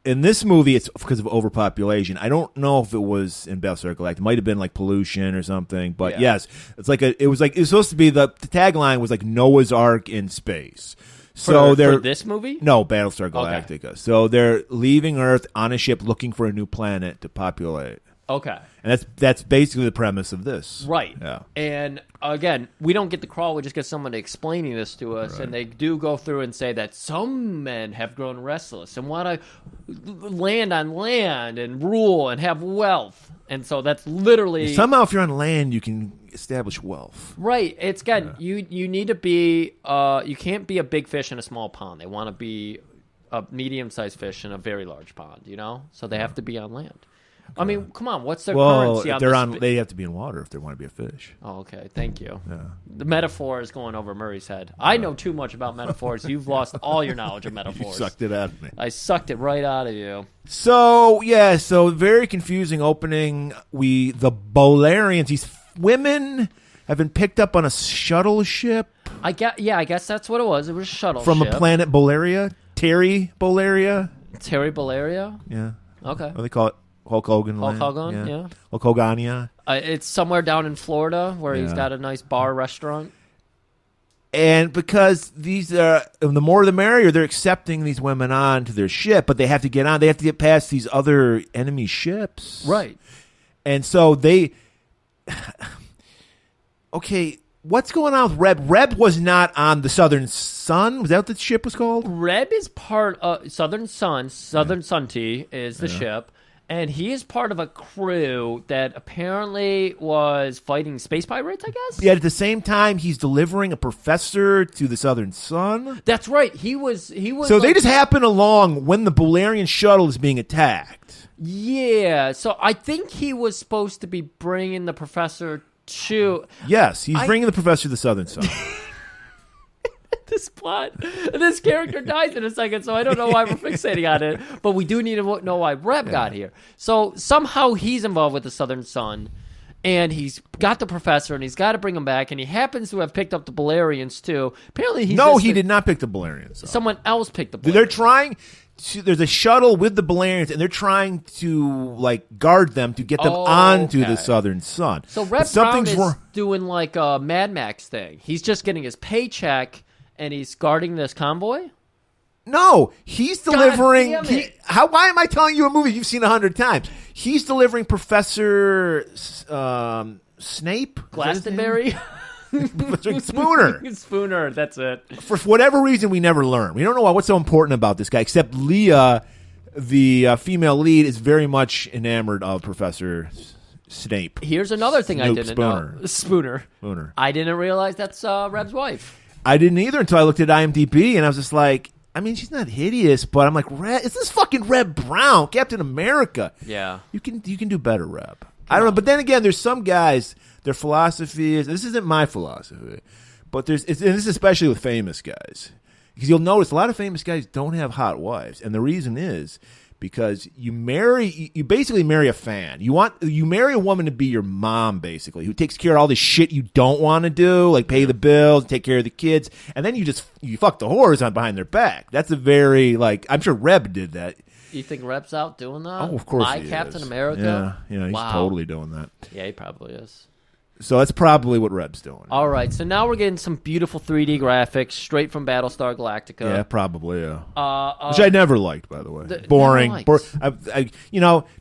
in this movie, it's because of overpopulation. I don't know if it was in Battlestar Galactica. It might have been like pollution or something. But yes, it's like it was supposed to be the tagline was like Noah's Ark in space. So
for this movie?
No, Battlestar Galactica. Okay. So they're leaving Earth on a ship looking for a new planet to populate.
Okay.
And that's basically the premise of this.
Right.
Yeah.
And again, we don't get the crawl, we just get someone explaining this to us, and they do go through and say that some men have grown restless and want to land on land and rule and have wealth. And so that's literally...
Somehow if you're on land, you can establish wealth.
Right. It's, again, you need to be... you can't be a big fish in a small pond. They want to be a medium-sized fish in a very large pond, you know? So they have to be on land. Okay. I mean, come on. What's their currency?
If they're on, they have to be in water if they want to be a fish.
Oh, okay. Thank you.
Yeah.
The metaphor is going over Murray's head. I know too much about metaphors. You've lost all your knowledge of metaphors.
You sucked it out of me.
I sucked it right out of you.
So very confusing opening. The Bolarians, these women have been picked up on a shuttle ship.
I guess that's what it was. It was a shuttle
from
ship.
a planet Bolaria. Terry Bolaria. Yeah.
Okay.
What do they call it? Hulk Hogan.
Hulk Hogan, yeah.
Hulk Hogania.
It's somewhere down in Florida where he's got a nice bar restaurant.
And because these are, the more the merrier, they're accepting these women on to their ship, but they have to get on. They have to get past these other enemy ships.
Right.
And so they... Okay, what's going on with Reb? Reb was not on the Southern Sun. Was that what the ship was called?
Reb is part of Southern Sun. Southern Sunty is the ship. And he is part of a crew that apparently was fighting space pirates, I guess?
Yet at the same time, he's delivering a professor to the Southern Sun.
That's right. He was.
So they just happen along when the Bolarian shuttle is being attacked.
Yeah. So I think he was supposed to be bringing the professor to...
Yes, he's bringing the professor to the Southern Sun.
This character dies in a second, so I don't know why we're fixating on it, but we do need to know why Reb got here. So somehow he's involved with the Southern Sun, and he's got the professor, and he's got to bring him back, and he happens to have picked up the Bolarians too. Apparently
he did not pick the Bolarians up.
Someone else picked the Bolarians.
They're trying there's a shuttle with the Bolarians, and they're trying to guard them to get them onto the Southern Sun.
So Reb Brown is doing like a Mad Max thing. He's just getting his paycheck, and he's guarding this convoy?
No, he's delivering... Why am I telling you a movie you've seen 100 times? He's delivering Professor Snape?
Glastonbury?
Spooner.
Spooner, that's it.
For whatever reason, we never learn. We don't know what's so important about this guy, except Leah, the female lead, is very much enamored of Professor Snape.
Here's another thing I didn't know. Spooner. I didn't realize that's Reb's wife.
I didn't either until I looked at IMDb, and I was just like, I mean, she's not hideous, but I'm like, is this fucking Reb Brown, Captain America?
Yeah.
You can do better, Reb. I don't know, but then again, there's some guys, their philosophy is, this isn't my philosophy, but and this is especially with famous guys, because you'll notice a lot of famous guys don't have hot wives, and the reason is because you basically marry a fan. You marry a woman to be your mom, basically, who takes care of all the shit you don't want to do, like pay the bills, take care of the kids, and then you fuck the whores on behind their back. That's a very, I'm sure Reb did that.
You think Reb's out doing that?
Oh, of course
My
he
Captain
is.
America?
Yeah, he's totally doing that.
Yeah, he probably is.
So that's probably what Reb's doing.
All right, so now we're getting some beautiful 3D graphics straight from Battlestar Galactica.
Yeah, probably, yeah. Which I never liked, by the way. Boring.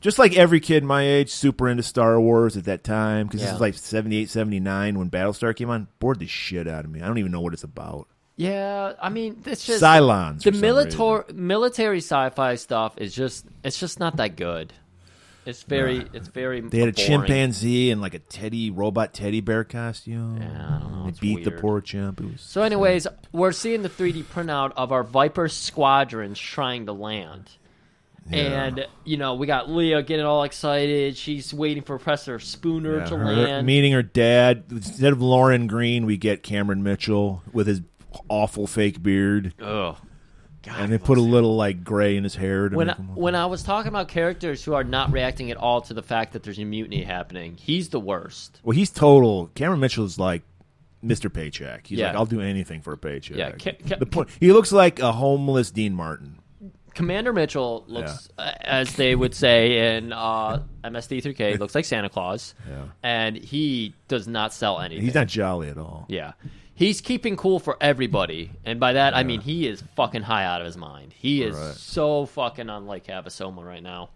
Just like every kid my age, super into Star Wars at that time, because this was like 78, 79 when Battlestar came on. Bored the shit out of me. I don't even know what it's about.
Yeah, I mean, it's just...
Cylons.
The military sci-fi stuff is just not that good. It's very
They had a chimpanzee and like a robot teddy bear costume.
Yeah, I don't know.
They beat the poor chimp.
So anyways, we're seeing the 3D printout of our Viper squadrons trying to land. Yeah. And, we got Leah getting all excited. She's waiting for Professor Spooner to land.
Meeting her dad. Instead of Lauren Green, we get Cameron Mitchell with his awful fake beard.
Ugh.
and they put a little like gray in his hair. To
When I was talking about characters who are not reacting at all to the fact that there's a mutiny happening, he's the worst.
Well, he's total. Cameron Mitchell is like Mr. Paycheck. He's
Yeah.
like, I'll do anything for a paycheck.
Yeah,
The point, he looks like a homeless Dean Martin.
Commander Mitchell looks, as they would say in MSD3K, looks like Santa Claus, and he does not sell anything.
He's not jolly at all.
Yeah. He's keeping cool for everybody, and by that I mean he is fucking high out of his mind. He is so fucking on Lake Havassoma right now.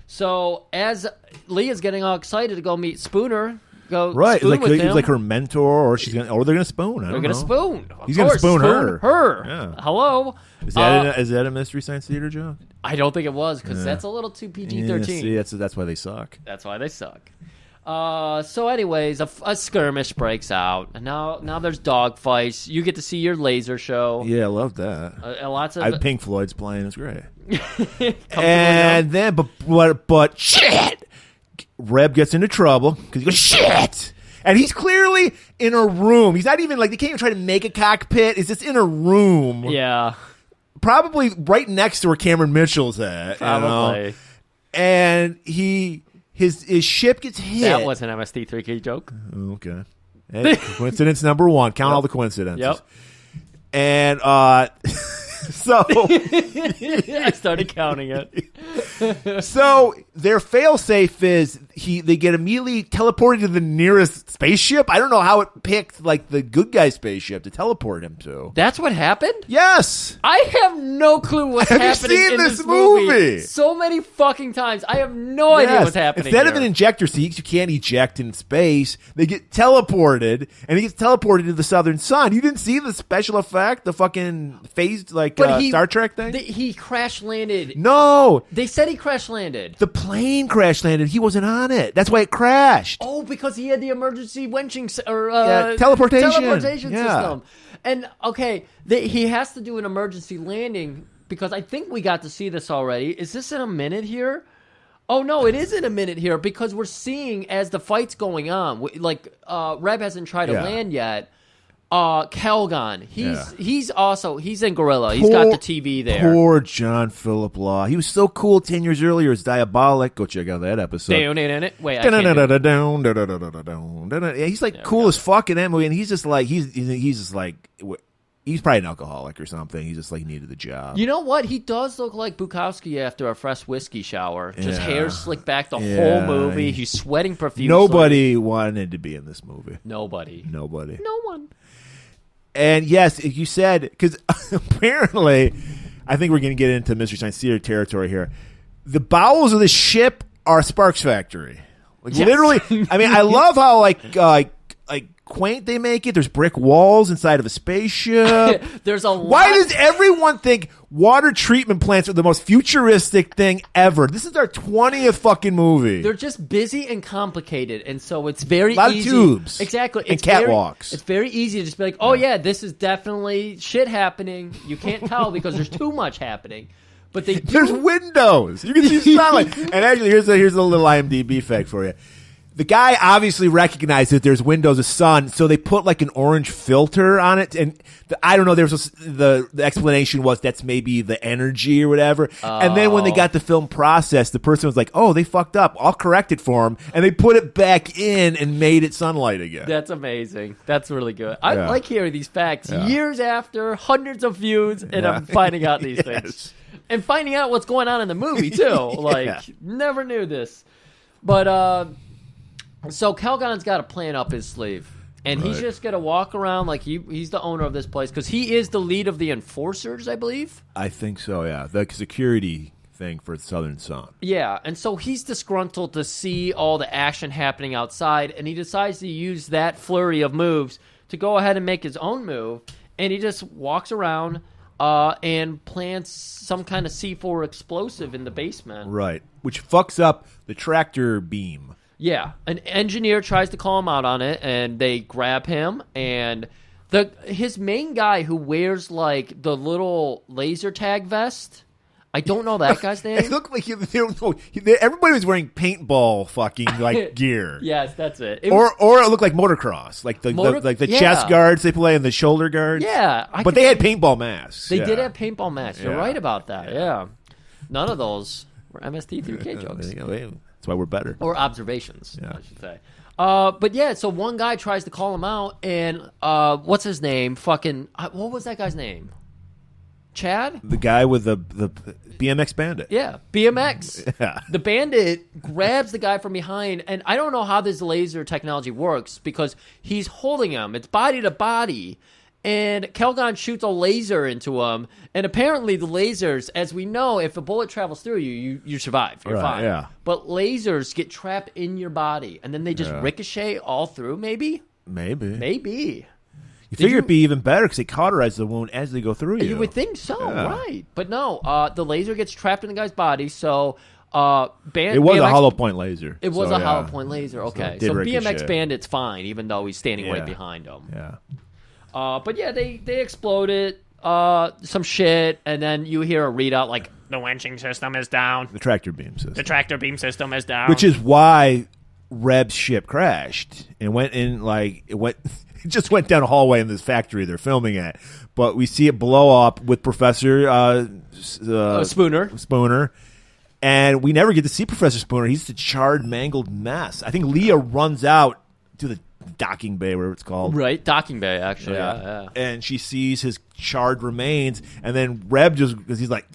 So as Leah's getting all excited to go meet Spooner, spoon
like
with
he's
him.
like her mentor, or they're gonna spoon.
They're gonna spoon.
He's gonna spoon her.
Yeah. Hello.
Is that a Mystery Science Theater joke?
I don't think it was because that's a little too PG-13.
Yeah, see, that's why they suck.
That's why they suck. So anyways, a skirmish breaks out, and now there's dog fights. You get to see your laser show.
Yeah, I love that.
Lots of
Pink Floyd's playing. It's great. And then, but shit, Reb gets into trouble because he goes shit, and he's clearly in a room. He's not even like they can't even try to make a cockpit. He's just in a room.
Yeah,
probably right next to where Cameron Mitchell's at.
Probably,
you know? And his ship gets hit.
That was an MST3K joke.
Okay. Hey, coincidence number one. Count all the coincidences.
Yep.
And so
I started counting it.
So their failsafe is they get immediately teleported to the nearest spaceship. I don't know how it picked like the good guy spaceship to teleport him to.
That's what happened?
Yes.
I have no clue what's happening
seen
in
this
this movie.
movie?
So many fucking times. I have no idea what's happening.
Instead of an injector seat, you can't eject in space. They get teleported, and he gets teleported to the southern sun. You didn't see the special effect, the fucking phased like Star Trek thing?
He crash landed.
No.
They said he crash landed.
The plane crash landed. He wasn't on it. That's why it crashed.
Oh, because he had the emergency wenching
teleportation
system. And okay, he has to do an emergency landing because I think we got to see this already. Is this in a minute here? Oh no, it is in a minute here because we're seeing as the fight's going on. Reb hasn't tried to land yet. Calgon, he's in Gorilla. He's got the TV there.
Poor John Philip Law. He was so cool 10 years earlier. It's Diabolic. Go check out that episode.
Wait,
he's like cool as fuck in that movie, and he's just like he's probably an alcoholic or something. He's just like needed the job.
You know what? He does look like Bukowski after a fresh whiskey shower. Just hair slicked back the whole movie. He's sweating profusely.
Nobody wanted to be in this movie.
Nobody.
No
one.
And yes, you said, because apparently, I think we're going to get into Mystery Science Theater territory here. The bowels of the ship are Sparks Factory. Literally, I mean, I love how like quaint they make it. There's brick walls inside of a spaceship.
There's a lot.
Why does everyone think water treatment plants are the most futuristic thing ever? This is our 20th fucking movie.
They're just busy and complicated, and so it's very easy.
A lot of tubes.
Exactly.
And catwalks.
It's very easy to just be like, oh yeah, this is definitely shit happening. You can't tell because there's too much happening. But
there's windows. You can see sunlight. And actually, here's a little IMDb fact for you. The guy obviously recognized that there's windows of sun, so they put like an orange filter on it. And I don't know. The explanation was that's maybe the energy or whatever. Oh. And then when they got the film processed, the person was like, "Oh, they fucked up. I'll correct it for them." And they put it back in and made it sunlight again.
That's amazing. That's really good. I like hearing these facts years after, hundreds of views, and I'm finding out these things and finding out what's going on in the movie too. Never knew this, but. So Calgon's got a plan up his sleeve, and he's just going to walk around like he's the owner of this place because he is the lead of the enforcers, I believe.
I think so, yeah. The security thing for Southern Sun.
Yeah, and so he's disgruntled to see all the action happening outside, and he decides to use that flurry of moves to go ahead and make his own move, and he just walks around and plants some kind of C4 explosive in the basement.
Right, which fucks up the tractor beam.
Yeah, an engineer tries to call him out on it, and they grab him, and his main guy who wears, like, the little laser tag vest, I don't know that guy's name.
It looked like everybody was wearing paintball fucking like gear.
Yes, that's it.
Or it looked like motocross, like the chest guards they play and the shoulder guards.
Yeah,
but they had paintball masks.
They did have paintball masks. You're right about that. Yeah, none of those were MST3K jokes.
That's why we're better.
Or observations, I should say. But yeah, so one guy tries to call him out, and what's his name? Fucking what was that guy's name? Chad?
The guy with the BMX bandit.
Yeah, BMX.
Yeah.
The bandit grabs the guy from behind, and I don't know how this laser technology works because he's holding him. It's body to body, and Kelgon shoots a laser into him, and apparently the lasers, as we know, if a bullet travels through you survive. You're fine.
Yeah.
But lasers get trapped in your body, and then they just ricochet all through, maybe? Maybe.
You figure it'd be even better because they cauterize the wound as they go through you.
You would think so, right? But no, the laser gets trapped in the guy's body. So,
it was a hollow point laser.
It was a hollow point laser. Okay, so BMX Bandit's fine, even though he's standing right behind him.
Yeah.
But yeah, they exploded some shit, and then you hear a readout like the wenching system is down.
The tractor beam system.
The tractor beam system is down.
Which is why Reb's ship crashed and went in It just went down a hallway in this factory they're filming at. But we see it blow up with Professor Spooner. And we never get to see Professor Spooner. He's the charred, mangled mess. I think Leah runs out to the docking bay, whatever it's called.
Right, docking bay, actually. Yeah.
And she sees his charred remains. And then Reb because he's like...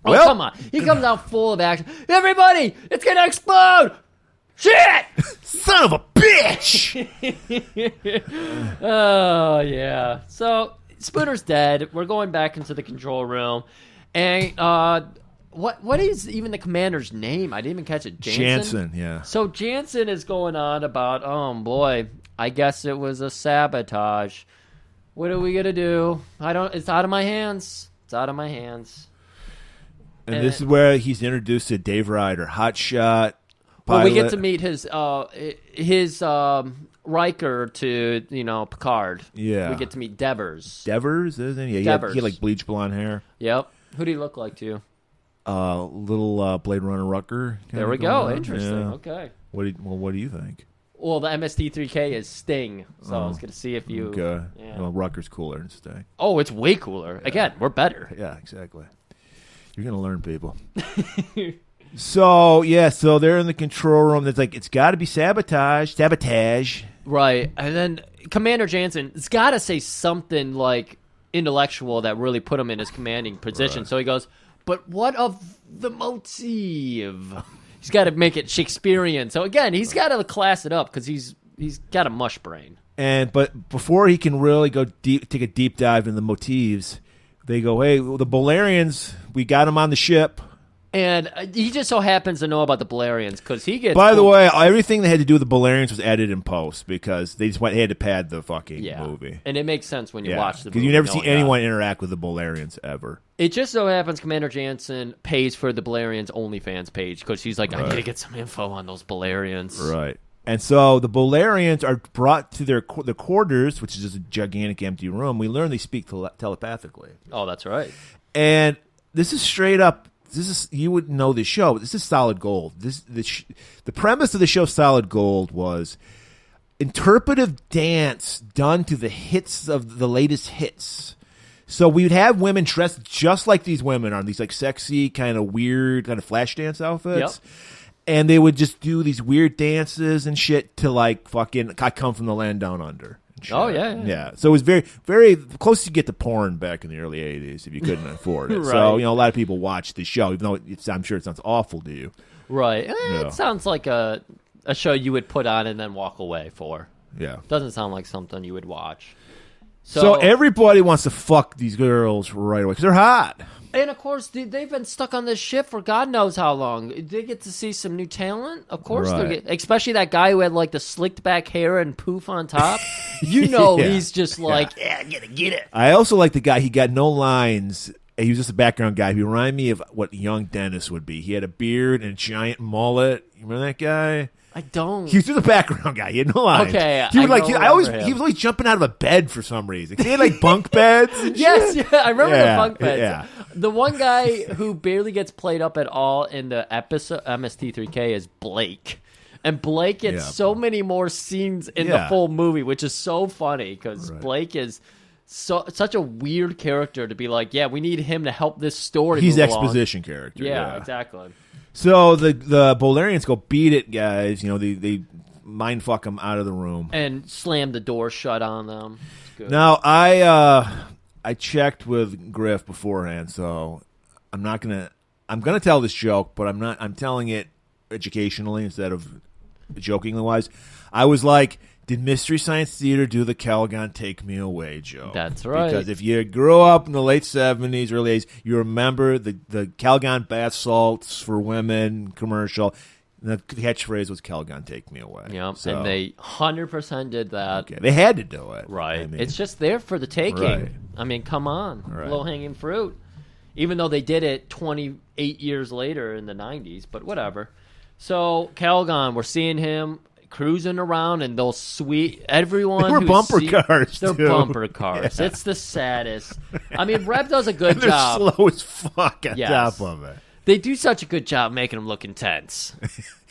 Oh, come on. He comes out full of action. Everybody, it's going to explode! Shit!
Son of a bitch!
Oh, yeah. So, Spooner's dead. We're going back into the control room. And what is even the commander's name? I didn't even catch it.
Jansen, yeah.
So, Jansen is going on about, oh, boy, I guess it was a sabotage. What are we going to do? It's out of my hands. It's out of my hands.
And this is where he's introduced to Dave Ryder, hotshot.
Well, we get to meet his Riker to Picard.
Yeah,
we get to meet Devers.
Devers, isn't he? Yeah,
Devers.
He had like bleach blonde hair.
Yep. Who do he look like to you?
Little Blade Runner Rucker.
There we go. Interesting. Yeah. Okay.
What do you think?
Well, the MST3K is Sting, so I was going to see if you.
Okay. Yeah. Well, Rucker's cooler than Sting.
Oh, it's way cooler. Yeah. Again, we're better.
Yeah, exactly. You're gonna learn, people. So they're in the control room. It's like it's got to be sabotage,
right? And then Commander Jansen has got to say something like intellectual that really put him in his commanding position. Right. So he goes, "But what of the motive?" He's got to make it Shakespearean. So again, he's got to class it up because he's got a mush brain.
But before he can really go deep, take a deep dive into the motifs, they go, "Hey, the Bolarians, we got them on the ship."
And he just so happens to know about the Bolarians because he gets...
By the way, everything they had to do with the Bolarians was added in post because they had to pad the fucking movie.
And it makes sense when you watch the movie.
Because you never see anyone interact with the Bolarians ever.
It just so happens Commander Jansen pays for the Bolarians OnlyFans page because he's like, I need to get some info on those Bolarians.
Right. And so the Bolarians are brought to the quarters, which is just a gigantic empty room. We learn they speak telepathically.
Oh, that's right.
And this is straight up... you would know this show, but this is Solid Gold. The premise of the show Solid Gold was interpretive dance done to the hits of the latest hits. So we would have women dressed just like these women are, these like sexy, kind of weird, kind of flash dance outfits. Yep. And they would just do these weird dances and shit to like fucking I Come From the Land Down Under.
Oh, yeah.
So it was very, very close to get to porn back in the early 80s if you couldn't afford it. Right. So, a lot of people watch the show, even though I'm sure it sounds awful to you.
Right. It sounds like a show you would put on and then walk away for.
Yeah.
Doesn't sound like something you would watch.
So everybody wants to fuck these girls right away because they're hot.
And, of course, they've been stuck on this ship for God knows how long. They get to see some new talent. Of course, especially that guy who had, like, the slicked back hair and poof on top. He's just like, I'm going to get it.
I also like the guy. He got no lines. He was just a background guy. He reminded me of what young Dennis would be. He had a beard and a giant mullet. You remember that guy?
I don't.
He was the background guy. He had no lines.
Okay,
he was
I
like,
don't
he was always jumping out of a bed for some reason. He had like bunk beds. And
Yes,
shit.
yeah, I remember the bunk beds.
Yeah.
The one guy who barely gets played up at all in the episode MST3K is Blake. And Blake gets so many more scenes in the full movie, which is so funny because Blake is such a weird character to be like, yeah, we need him to help this story.
He's
move
exposition
along.
character.
Yeah, exactly.
So the Bolarians go beat it, guys. You know, they mind fuck him out of the room
and slam the door shut on them. It's good.
Now I checked with Griff beforehand, so I'm gonna tell this joke, but I'm telling it educationally instead of jokingly wise. I was like, did Mystery Science Theater do the Calgon Take Me Away joke?
That's right.
Because if you grew up in the late 70s, early 80s, you remember the Calgon bath salts for women commercial. The catchphrase was Calgon Take Me Away.
Yep,
So,
and they 100% did that.
okay, they had to do it.
Right.
I mean,
It's just there for the taking.
Right.
I mean, come on.
Right.
Low-hanging fruit. Even though they did it 28 years later in the 90s, but whatever. So, Calgon, we're seeing him cruising around in those sweet... Everyone
They were
who's
bumper cars,
They're
too.
bumper cars.
Yeah.
It's the saddest. I mean, Reb does a good
and they're
job.
slow as fuck on
Yes.
top of it.
They do such a good job making them look intense.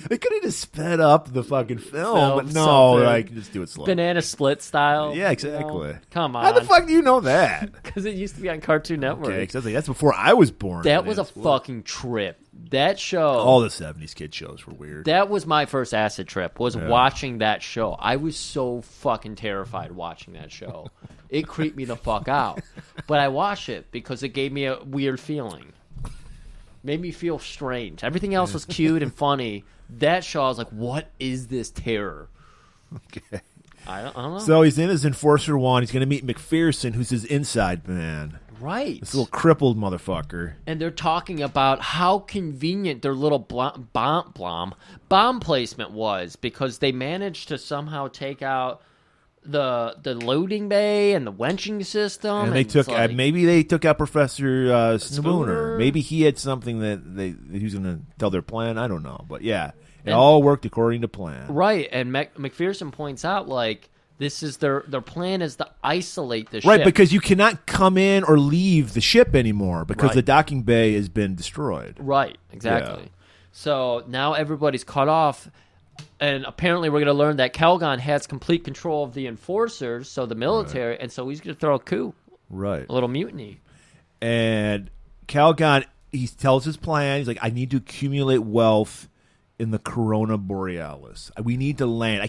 They could have just sped up the fucking film,
Film
but no,
something.
like just do it slow.
Banana Split style.
Yeah, exactly.
You know? Come on.
How the fuck do you know that?
Because it used to be on Cartoon Network.
Okay, 'cause that's before I was born.
That was a
Banana Split.
fucking trip. That show.
All the 70s kid shows were weird.
That was my first acid trip, was watching that show. I was so fucking terrified watching that show. It creeped me the fuck out. But I watched it because it gave me a weird feeling. Made me feel strange. Everything else was cute and funny. That show, I was like, what is this terror?
Okay.
I don't know.
So he's in his Enforcer 1. He's going to meet McPherson, who's his inside man.
Right.
This little crippled motherfucker.
And they're talking about how convenient their little bomb placement was because they managed to somehow take out the loading bay and the wenching system.
And they took
it's like,
maybe they took out Professor Spooner.
Spooner.
Maybe he had something that he was going to tell their plan. I don't know, but yeah, it all worked according to plan.
right. And McPherson points out like this is their plan is to isolate the
Right,
ship.
because you cannot come in or leave the ship anymore because
Right.
the docking bay has been destroyed.
Right, exactly.
Yeah.
So now everybody's cut off, and apparently we're going to learn that Calgon has complete control of the enforcers, so the military, and so he's going to throw a coup,
Right.
a little mutiny.
And Calgon, he tells his plan. He's like, I need to accumulate wealth in the Corona Borealis. We need to land. I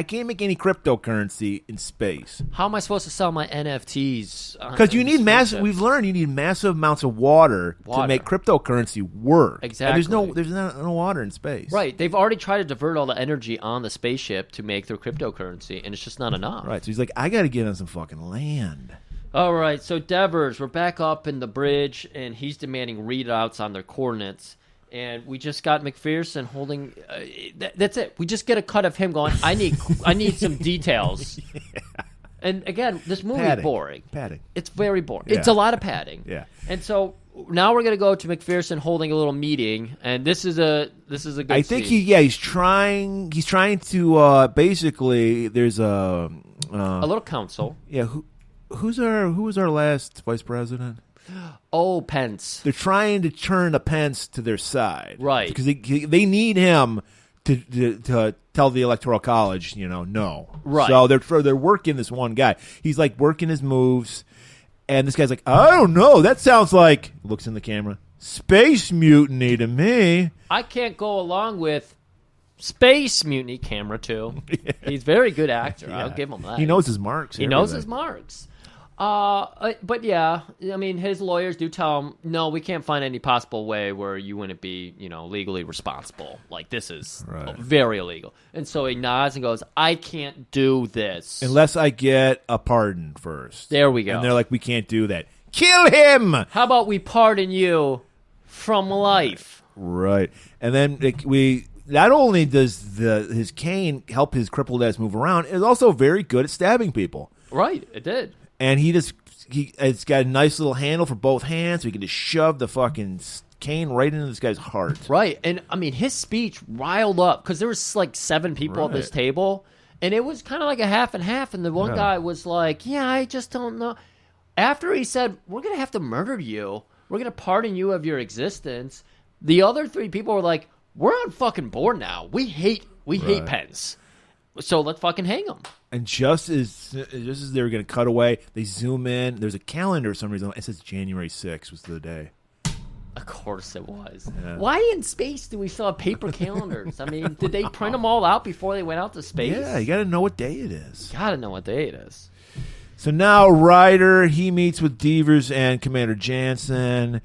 can't make any cryptocurrency in space.
How am I supposed to sell my NFTs?
Because you need massive. We've learned you need massive amounts of water to make cryptocurrency work.
Exactly.
And there's no water in space.
Right. They've already tried to divert all the energy on the spaceship to make their cryptocurrency, and it's just not enough.
Right. So he's like, I got to get on some fucking land.
All right. So Devers, we're back up in the bridge, and he's demanding readouts on their coordinates. And we just got McPherson holding. That's it. We just get a cut of him going. I need some details. Yeah. And again, this movie is boring.
Padding.
It's very boring.
Yeah.
It's a lot of padding.
Yeah.
And so now we're gonna go to McPherson holding a little meeting, and this is a good.
I think
scene.
he's trying to basically. There's a
little council.
Yeah. Who was our last vice president?
Oh, Pence.
They're trying to turn the Pence to their side,
right?
Because they need him to tell the Electoral College, no,
right?
So they're working this one guy. He's like working his moves, and this guy's like, I don't know. That sounds like, looks in the camera, space mutiny to me.
I can't go along with space mutiny. Camera too. Yeah. He's a very good actor. Yeah. I'll give him that.
He knows his marks.
He knows his marks. But yeah, I mean, his lawyers do tell him, no, we can't find any possible way where you wouldn't be, legally responsible. Like, this is very illegal. And so he nods and goes, I can't do this.
Unless I get a pardon first.
There we go.
And they're like, we can't do that. Kill him!
How about we pardon you from life?
Right. And then we... Not only does his cane help his crippled ass move around, it's also very good at stabbing people.
Right, it did.
And it's got a nice little handle for both hands, so he can just shove the fucking cane right into this guy's heart.
Right. And, I mean, his speech riled up because there was like 7 people at this table. And it was kind of like a half and half. And the one guy was like, yeah, I just don't know. After he said, we're going to have to murder you. We're going to pardon you of your existence. The other 3 people were like, we're on fucking board now. We hate Pence. So let's fucking hang him.
And just as they were going to cut away, they zoom in. There's a calendar for some reason. It says January 6th was the day.
Of course it was.
Yeah.
Why in space do we still have paper calendars? I mean, did they print them all out before they went out to space?
Yeah, you got to know what day it is.
Got to know what day it is.
So now Ryder, he meets with Devers and Commander Jansen.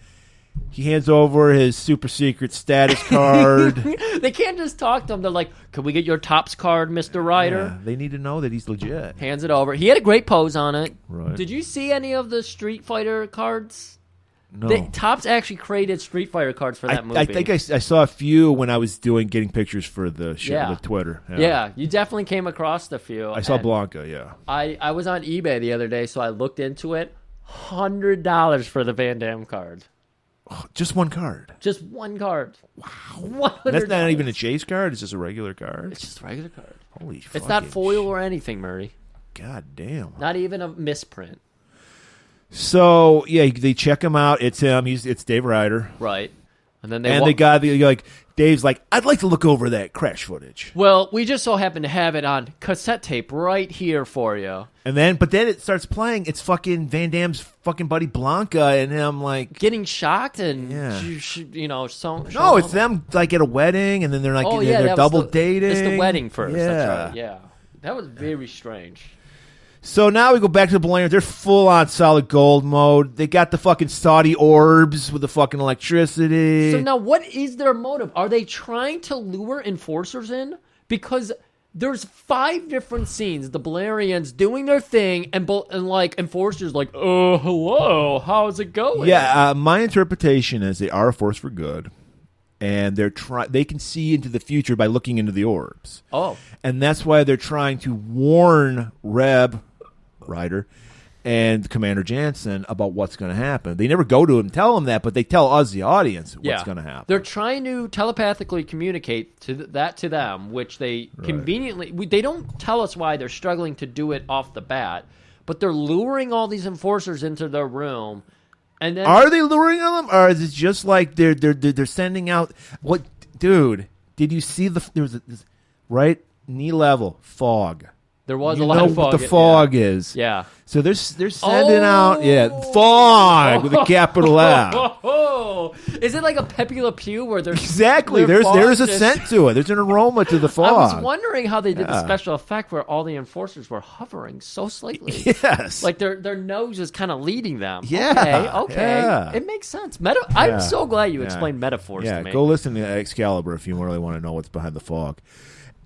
He hands over his super secret status card.
They can't just talk to him. They're like, "Can we get your tops card, Mr. Ryder?"
Yeah, they need to know that he's legit.
Hands it over. He had a great pose on it.
Right.
Did you see any of the Street Fighter cards?
No.
Topps actually created Street Fighter cards for that movie.
I think I saw a few when I was getting pictures for the show, the Twitter.
Yeah, you definitely came across a few.
I saw Blanca, yeah.
I was on eBay the other day, so I looked into it. $100 for the Van Damme card.
Oh, just one card?
Just one card.
Wow. That's not even a chase card? It's just a regular card?
It's just a regular card.
Holy fuck.
It's not foil or anything, Murray.
God damn.
Not even a misprint.
So, yeah, they check him out. It's him. It's Dave Ryder.
Right. And then
they got Dave's like, I'd like to look over that crash footage.
Well, we just so happen to have it on cassette tape right here for you.
But then it starts playing. It's fucking Van Damme's fucking buddy Blanca and him like
getting shocked and
no, it's them like at a wedding and then they're like they're double dating.
It's the wedding first.
Yeah.
That's right. Yeah, that was very strange.
So now we go back to the Bellarians. They're full on solid gold mode. They got the fucking Saudi orbs with the fucking electricity.
So now what is their motive? Are they trying to lure enforcers in? Because there's 5 different scenes. The Bellarians doing their thing and like enforcers like, hello, how's it going?
Yeah, my interpretation is they are a force for good. And they can see into the future by looking into the orbs.
Oh.
And that's why they're trying to warn Ryder and Commander Jansen about what's going to happen. They never go to him and tell him that, but they tell us, the audience, what's going to happen.
They're trying to telepathically communicate to them, which they conveniently... They don't tell us why they're struggling to do it off the bat, but they're luring all these enforcers into their room. And then,
are they luring them, or is it just like they're sending out... What, dude, did you see there was right knee level fog?
There was a lot of fog.
You know what the fog is.
Yeah.
So they're sending out fog with a capital F.
Is it like a Pepe Le Pew where there's
exactly there's a scent to it. There's an aroma to the fog.
I was wondering how they did the special effect where all the enforcers were hovering so slightly.
Yes.
Like their nose is kind of leading them.
Yeah.
Okay.
Yeah.
It makes sense. I'm so glad you explained metaphors to me.
Go listen to Excalibur if you really want to know what's behind the fog.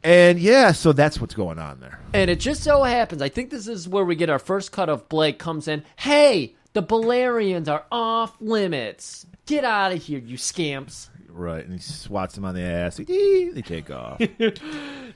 And so that's what's going on there.
And it just so happens, I think this is where we get our first cut of Blake comes in. Hey, the Bellarians are off limits. Get out of here, you scamps.
Right, and he swats them on the ass. They take off.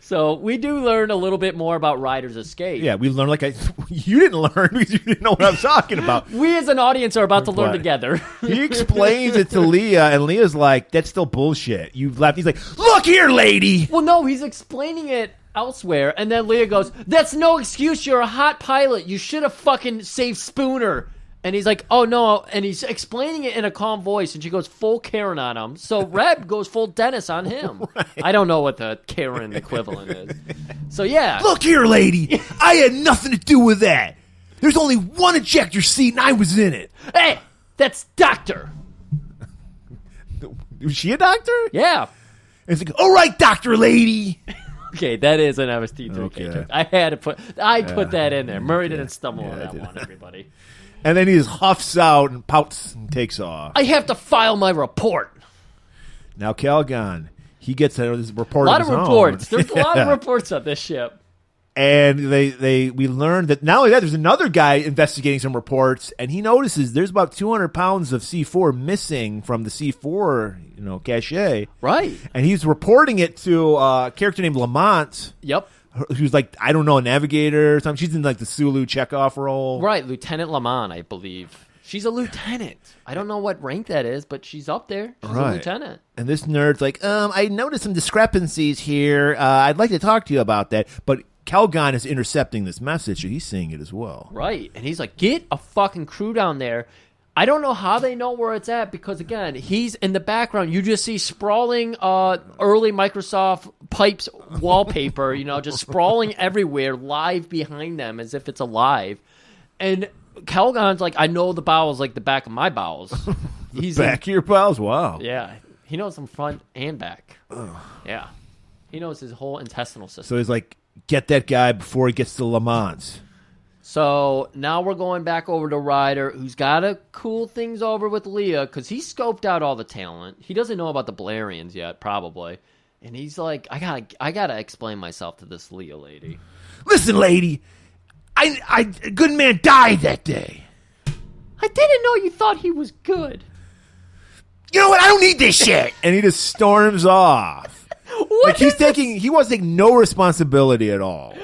So we do learn a little bit more about Ryder's escape.
Yeah, we learn you didn't learn because you didn't know what I was talking about.
We as an audience are about to learn together.
He explains it to Leah, and Leah's like, that's still bullshit. You left. He's like, look here, lady.
Well, no, he's explaining it elsewhere, and then Leah goes, that's no excuse. You're a hot pilot. You should have fucking saved Spooner. And he's like, oh, no. And he's explaining it in a calm voice. And she goes full Karen on him. So Reb goes full Dennis on him. Right. I don't know what the Karen equivalent is. So, yeah.
Look here, lady. I had nothing to do with that. There's only one ejector seat, and I was in it.
Hey, that's Doctor.
Was she a doctor?
Yeah.
And it's like, all right, doctor lady.
Okay, that is an MST3K joke. I had to put that in there. Murray didn't stumble on that one, everybody.
And then he just huffs out and pouts and takes off.
I have to file my report.
Now Calgon, he gets his report.
A lot of reports. There's a lot of reports on this ship.
And we learned that not only that, there's another guy investigating some reports, and he notices there's about 200 pounds of C4 missing from the C4, cache.
Right.
And he's reporting it to a character named Lamont.
Yep.
Who's like, I don't know, a navigator or something. She's in like the Sulu Chekhov role.
Right, Lieutenant Lamont, I believe. She's a lieutenant. I don't know what rank that is, but she's up there. She's a lieutenant.
And this nerd's like, I noticed some discrepancies here. I'd like to talk to you about that. But Calgon is intercepting this message, so he's seeing it as well.
Right. And he's like, get a fucking crew down there. I don't know how they know where it's at because, again, he's in the background. You just see sprawling early Microsoft Pipes wallpaper, just sprawling everywhere, live behind them as if it's alive. And Calgon's like, I know the bowels like the back of my bowels. He's
back of your bowels? Wow.
Yeah. He knows them front and back. Yeah. He knows his whole intestinal system.
So he's like, get that guy before he gets to Le Mans.
So now we're going back over to Ryder, who's got to cool things over with Leah because he scoped out all the talent. He doesn't know about the Blarians yet, probably. And he's like, I gotta explain myself to this Leah lady.
Listen, lady, a good man died that day.
I didn't know you thought he was good.
You know what? I don't need this shit. And he just storms off. He was taking no responsibility at all.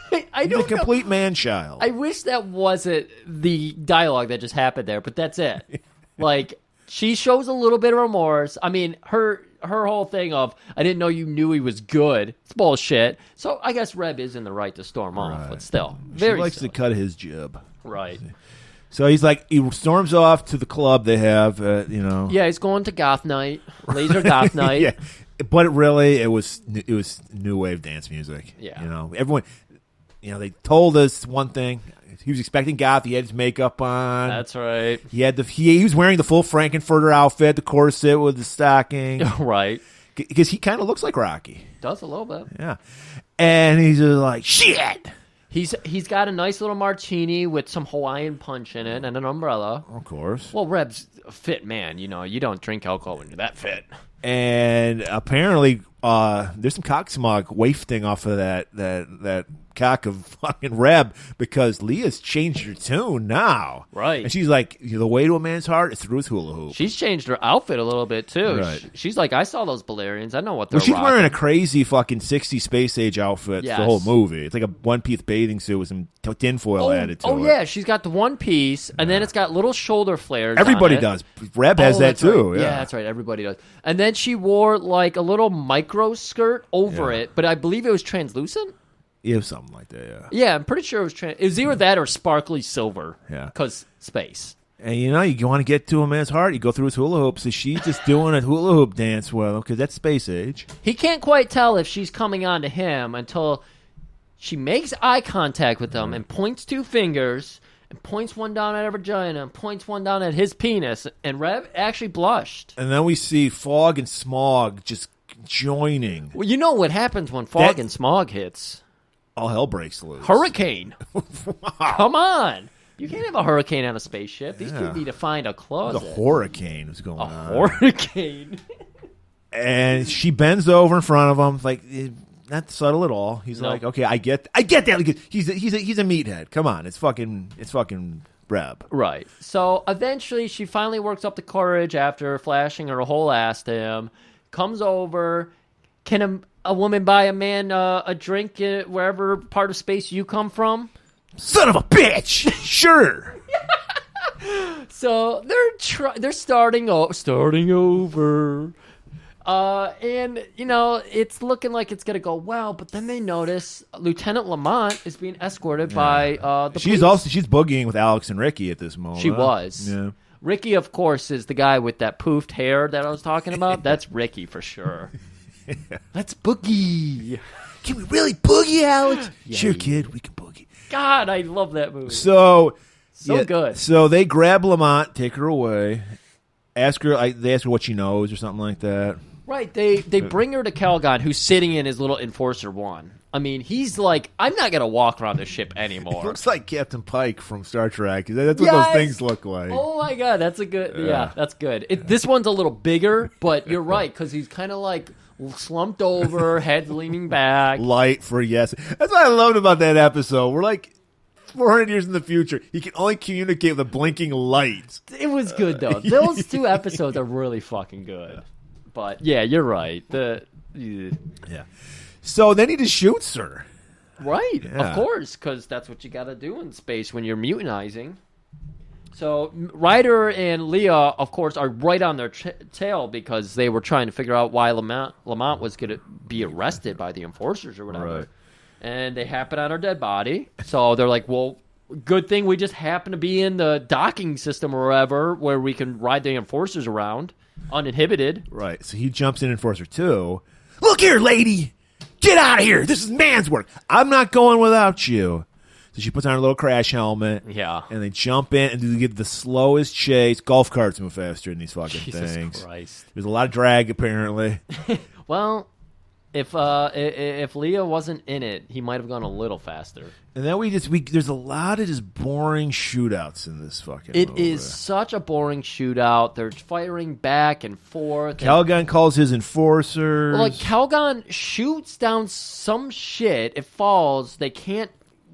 He's a complete man-child.
I wish that wasn't the dialogue that just happened there, but that's it. Like, she shows a little bit of remorse. I mean, her whole thing of, I didn't know you knew he was good. It's bullshit. So I guess Reb is in the right to storm off, but still.
She likes to cut his jib.
Right.
So he's like, he storms off to the club they have,
Yeah, he's going to Goth Night, Laser Goth Night.
Yeah. But it was new wave dance music.
Yeah.
Everyone... they told us one thing. He was expecting goth. He had his makeup on.
That's right.
He was wearing the full Frankenfurter outfit, the corset with the stocking.
Right.
Because he kind of looks like Rocky.
Does a little bit.
Yeah. And he's just like, shit.
He's got a nice little martini with some Hawaiian punch in it and an umbrella.
Of course.
Well, Reb's a fit man. You don't drink alcohol when you're that fit.
And apparently, there's some cock smog wafting off of that cock of fucking Reb because Leah's changed her tune now.
Right.
And she's like, the way to a man's heart is through his hula hoop.
She's changed her outfit a little bit, too.
Right.
She's like, I saw those Balerians. I know what they're
she's
rocking.
wearing a crazy fucking 60s space age outfit the whole movie. It's like a one-piece bathing suit with some tinfoil added to it.
Oh, yeah. She's got the one piece, and then it's got little shoulder flares
Everybody
on it.
does. Reb has that, too.
Right. Yeah, that's right. Everybody does. And then she wore, like, a little micro skirt over it, but I believe it was translucent.
Yeah, something like that, yeah.
Yeah, I'm pretty sure it was either that or sparkly silver.
Yeah.
Because space.
And you want to get to a man's heart, you go through his hula hoop. So she's just doing a hula hoop dance with him because that's space age.
He can't quite tell if she's coming on to him until she makes eye contact with him and points two fingers and points one down at her vagina and points one down at his penis. And Reb actually blushed.
And then we see Fog and Smog just joining.
Well, you know what happens when fog and smog hits.
All hell breaks loose.
Hurricane.
Wow.
Come on. You can't have a hurricane on a spaceship. These people need to find a closet.
The hurricane is going on.
A hurricane.
And she bends over in front of him, like not subtle at all. He's like, "Okay, I get that." He's a meathead. Come on, it's fucking Reb.
Right. So eventually, she finally works up the courage after flashing her whole ass to him. Comes over. Can a woman buy a man a drink wherever part of space you come from?
Son of a bitch! Sure.
So they're starting over. And, it's looking like it's going to go well, but then they notice Lieutenant Lamont is being escorted by the police.
She's boogieing with Alex and Ricky at this moment.
She was.
Yeah.
Ricky, of course, is the guy with that poofed hair that I was talking about. That's Ricky for sure.
Yeah.
Let's boogie.
Can we really boogie, Alex?
Yeah,
sure, kid, we can boogie.
God, I love that movie.
So
good.
So they grab Lamont, take her away, they ask her what she knows or something like that.
Right, they bring her to Calgon, who's sitting in his little Enforcer 1. I mean, he's like, I'm not going to walk around the ship anymore.
He looks like Captain Pike from Star Trek. That's what those things look like.
Oh, my God, that's a good, yeah that's good. This one's a little bigger, but you're right, because he's kind of like slumped over, head leaning back.
Light for yes. That's what I loved about that episode. We're like 400 years in the future. He can only communicate with a blinking light.
It was good, though. Those two episodes are really fucking good. But, yeah, you're right.
Yeah. So then he just shoots her.
Right, of course, because that's what you got to do in space when you're mutinizing. So Ryder and Leah, of course, are right on their tail because they were trying to figure out why Lamont was going to be arrested by the enforcers or whatever.
Right.
And they happen on her dead body. So they're like, well, good thing we just happen to be in the docking system or wherever where we can ride the enforcers around uninhibited.
Right. So he jumps in Enforcer 2. Look here, lady! Get out of here! This is man's work! I'm not going without you. So she puts on her little crash helmet.
Yeah.
And they jump in and they get the slowest chase. Golf carts move faster than these fucking
Jesus
things.
Christ.
There's a lot of drag, apparently.
Well, if Leah wasn't in it, he might have gone a little faster.
And then there's a lot of just boring shootouts in this fucking
It
movie.
is such a boring shootout. They're firing back and forth.
Calgon calls his enforcers.
Well, like Calgon shoots down some shit. It falls. They can't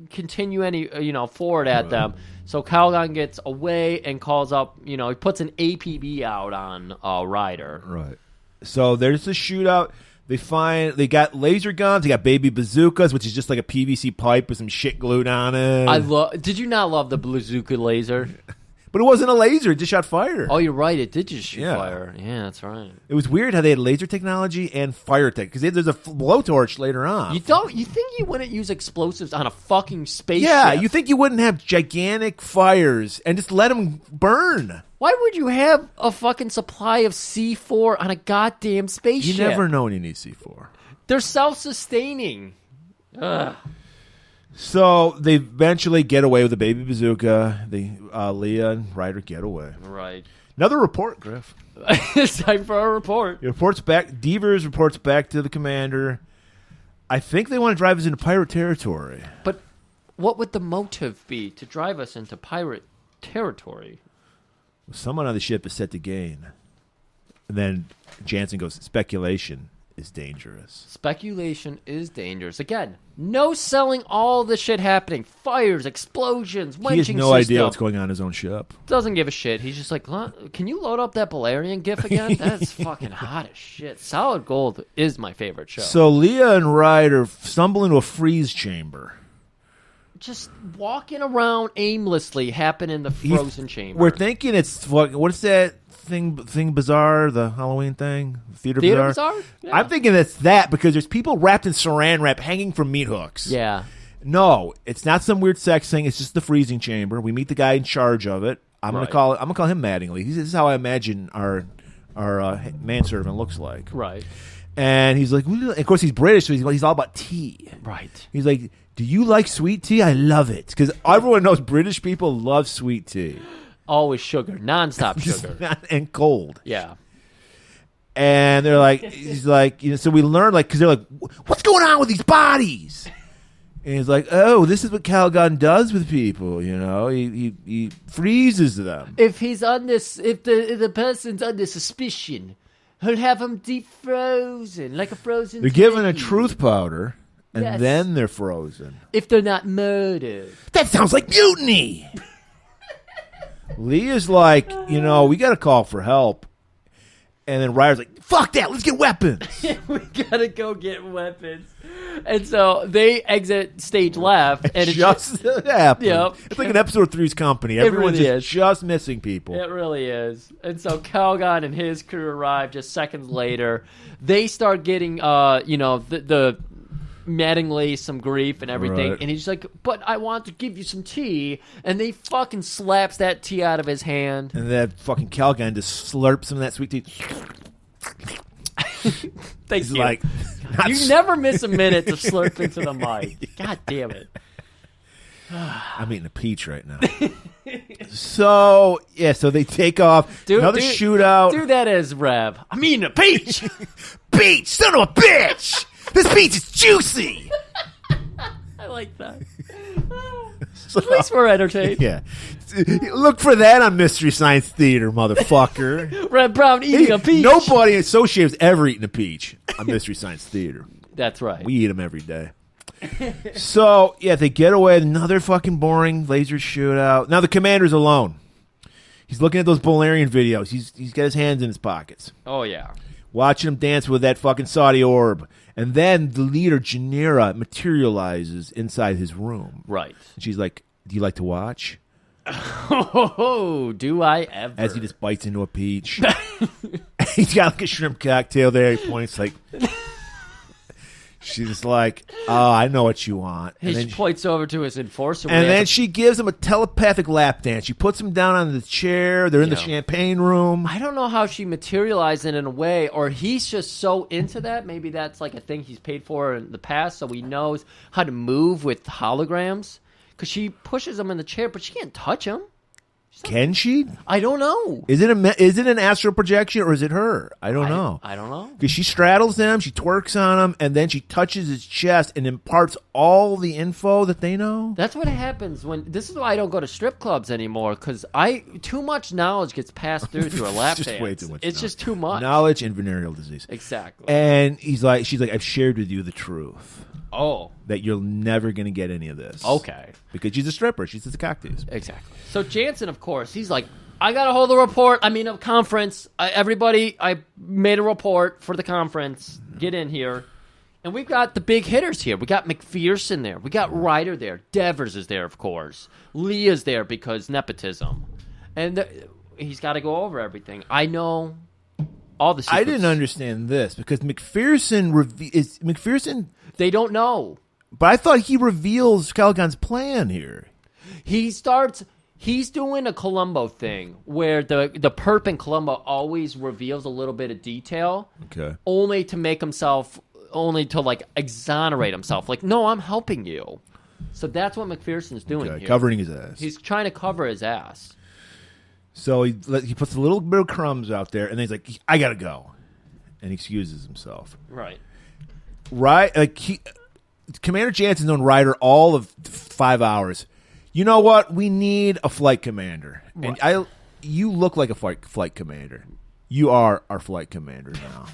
continue any, forward at them. So Calgon gets away and calls up, he puts an APB out on Ryder.
Right. So there's the shootout. They got laser guns. They got baby bazookas, which is just like a PVC pipe with some shit glued on it.
Did you not love the bazooka laser?
But it wasn't a laser. It just shot fire.
Oh, you're right. It did just shoot fire. Yeah, that's right.
It was weird how they had laser technology and fire tech because there's a blowtorch later on.
You think you wouldn't use explosives on a fucking spaceship?
Yeah, you think you wouldn't have gigantic fires and just let them burn.
Why would you have a fucking supply of C4 on a goddamn spaceship?
You never know when you need C4.
They're self-sustaining. Ugh.
So they eventually get away with the baby bazooka. Leah and Ryder get away.
Right.
Another report, Griff.
It's time for a report.
It reports back. Devers reports back to the commander. I think they want to drive us into pirate territory.
But what would the motive be to drive us into pirate territory?
Someone on the ship is set to gain. And then Jansen goes, speculation is dangerous.
Speculation is dangerous. Again, no selling all the shit happening. Fires, explosions, wenching
He has no
system.
idea what's going on in his own ship.
Doesn't give a shit. He's just like, can you load up that Balerian gif again? That's fucking hot as shit. Solid Gold is my favorite show.
So Leah and Ryder stumble into a freeze chamber.
Just walking around aimlessly happen in the frozen chamber.
We're thinking it's what's that thing bizarre, the Halloween thing, theater
bizarre? Yeah.
I'm thinking it's that because there's people wrapped in saran wrap hanging from meat hooks.
Yeah.
No, it's not some weird sex thing. It's just the freezing chamber. We meet the guy in charge of it. I'm gonna call him Mattingly. This is how I imagine our manservant looks like.
Right.
And he's like, of course he's British, so he's all about tea.
Right.
He's like, do you like sweet tea? I love it. Because everyone knows British people love sweet tea.
Always sugar. Non-stop sugar.
And cold.
Yeah.
And they're like, he's like, so we learn, like, because they're like, what's going on with these bodies? And he's like, oh, this is what Calgon does with people, He freezes them.
If the person's under suspicion, he'll have him defrozen, like a frozen
They're given a
turkey.
truth powder. And
Yes.
then they're frozen.
If they're not murdered.
That sounds like mutiny. Leah's like, we got to call for help. And then Ryder's like, fuck that, let's get weapons.
We gotta go get weapons. And so they exit stage left. And
It just happened.
Yep.
It's like an episode of Three's Company. Everyone's
really is.
just missing people.
It really is. And so Calgon and his crew arrive just seconds later. They start getting, the Mattingly some grief and everything,
Right.
and he's like, but I want to give you some tea, and they fucking slaps that tea out of his hand.
And that fucking Calgon just slurps some of that sweet tea.
Thank
He's
you.
like,
You never miss a minute of slurping to the mic. God damn it.
I'm eating a peach right now. So they take off. Another shootout.
Do that as Rev. I'm eating a peach.
Peach, son of a bitch! This peach is juicy!
I like that. At least we're entertained.
Yeah. Look for that on Mystery Science Theater, motherfucker.
Red Brown eating a peach.
Nobody associates ever eating a peach on Mystery Science Theater.
That's right.
We eat them every day. So, they get away. Another fucking boring laser shootout. Now the commander's alone. He's looking at those Bolarian videos. He's got his hands in his pockets.
Oh, yeah.
Watching him dance with that fucking Saudi orb. And then the leader, Janira, materializes inside his room.
Right.
And she's like, do you like to watch?
Oh, do I ever?
As he just bites into a peach. He's got like a shrimp cocktail there. He points like... She's like, oh, I know what you want.
He just points over to his enforcer.
And then she gives him a telepathic lap dance. She puts him down on the chair. They're in the champagne room.
I don't know how she materialized it in a way, or he's just so into that. Maybe that's like a thing he's paid for in the past, so he knows how to move with holograms. Because she pushes him in the chair, but she can't touch him.
Can she?
I don't know.
Is it an astral projection or is it her? I don't know.
I don't know.
Because she straddles him, she twerks on him, and then she touches his chest and imparts all the info that they know.
That's what happens when. This is why I don't go to strip clubs anymore, because too much knowledge gets passed through a lap dance.
Way too much.
It's just too much
knowledge and venereal disease.
Exactly.
And she's like, I've shared with you the truth.
Oh.
That you're never going to get any of this.
Okay.
Because she's a stripper. She's just a cocktails.
Exactly. So Jansen, of course, he's like, I got to hold a conference. Everybody, I made a report for the conference. Get in here. And we've got the big hitters here. We got McPherson there. We got Ryder there. Devers is there, of course. Leah's there because nepotism. And he's got to go over everything. I know all the secrets.
I didn't understand this because McPherson... They
don't know.
But I thought he reveals Caligan's plan here.
He's doing a Columbo thing where the perp in Columbo always reveals a little bit of detail.
Okay.
Only to like exonerate himself. Like, no, I'm helping you. So that's what McPherson's doing here.
Covering his ass.
He's trying to cover his ass.
So he puts a little bit of crumbs out there, and then he's like, I got to go. And he excuses himself.
Right.
Commander Jansen's known Ryder all of 5 hours. You know what? We need a flight commander. Right. And you look like a flight commander. You are our flight commander now.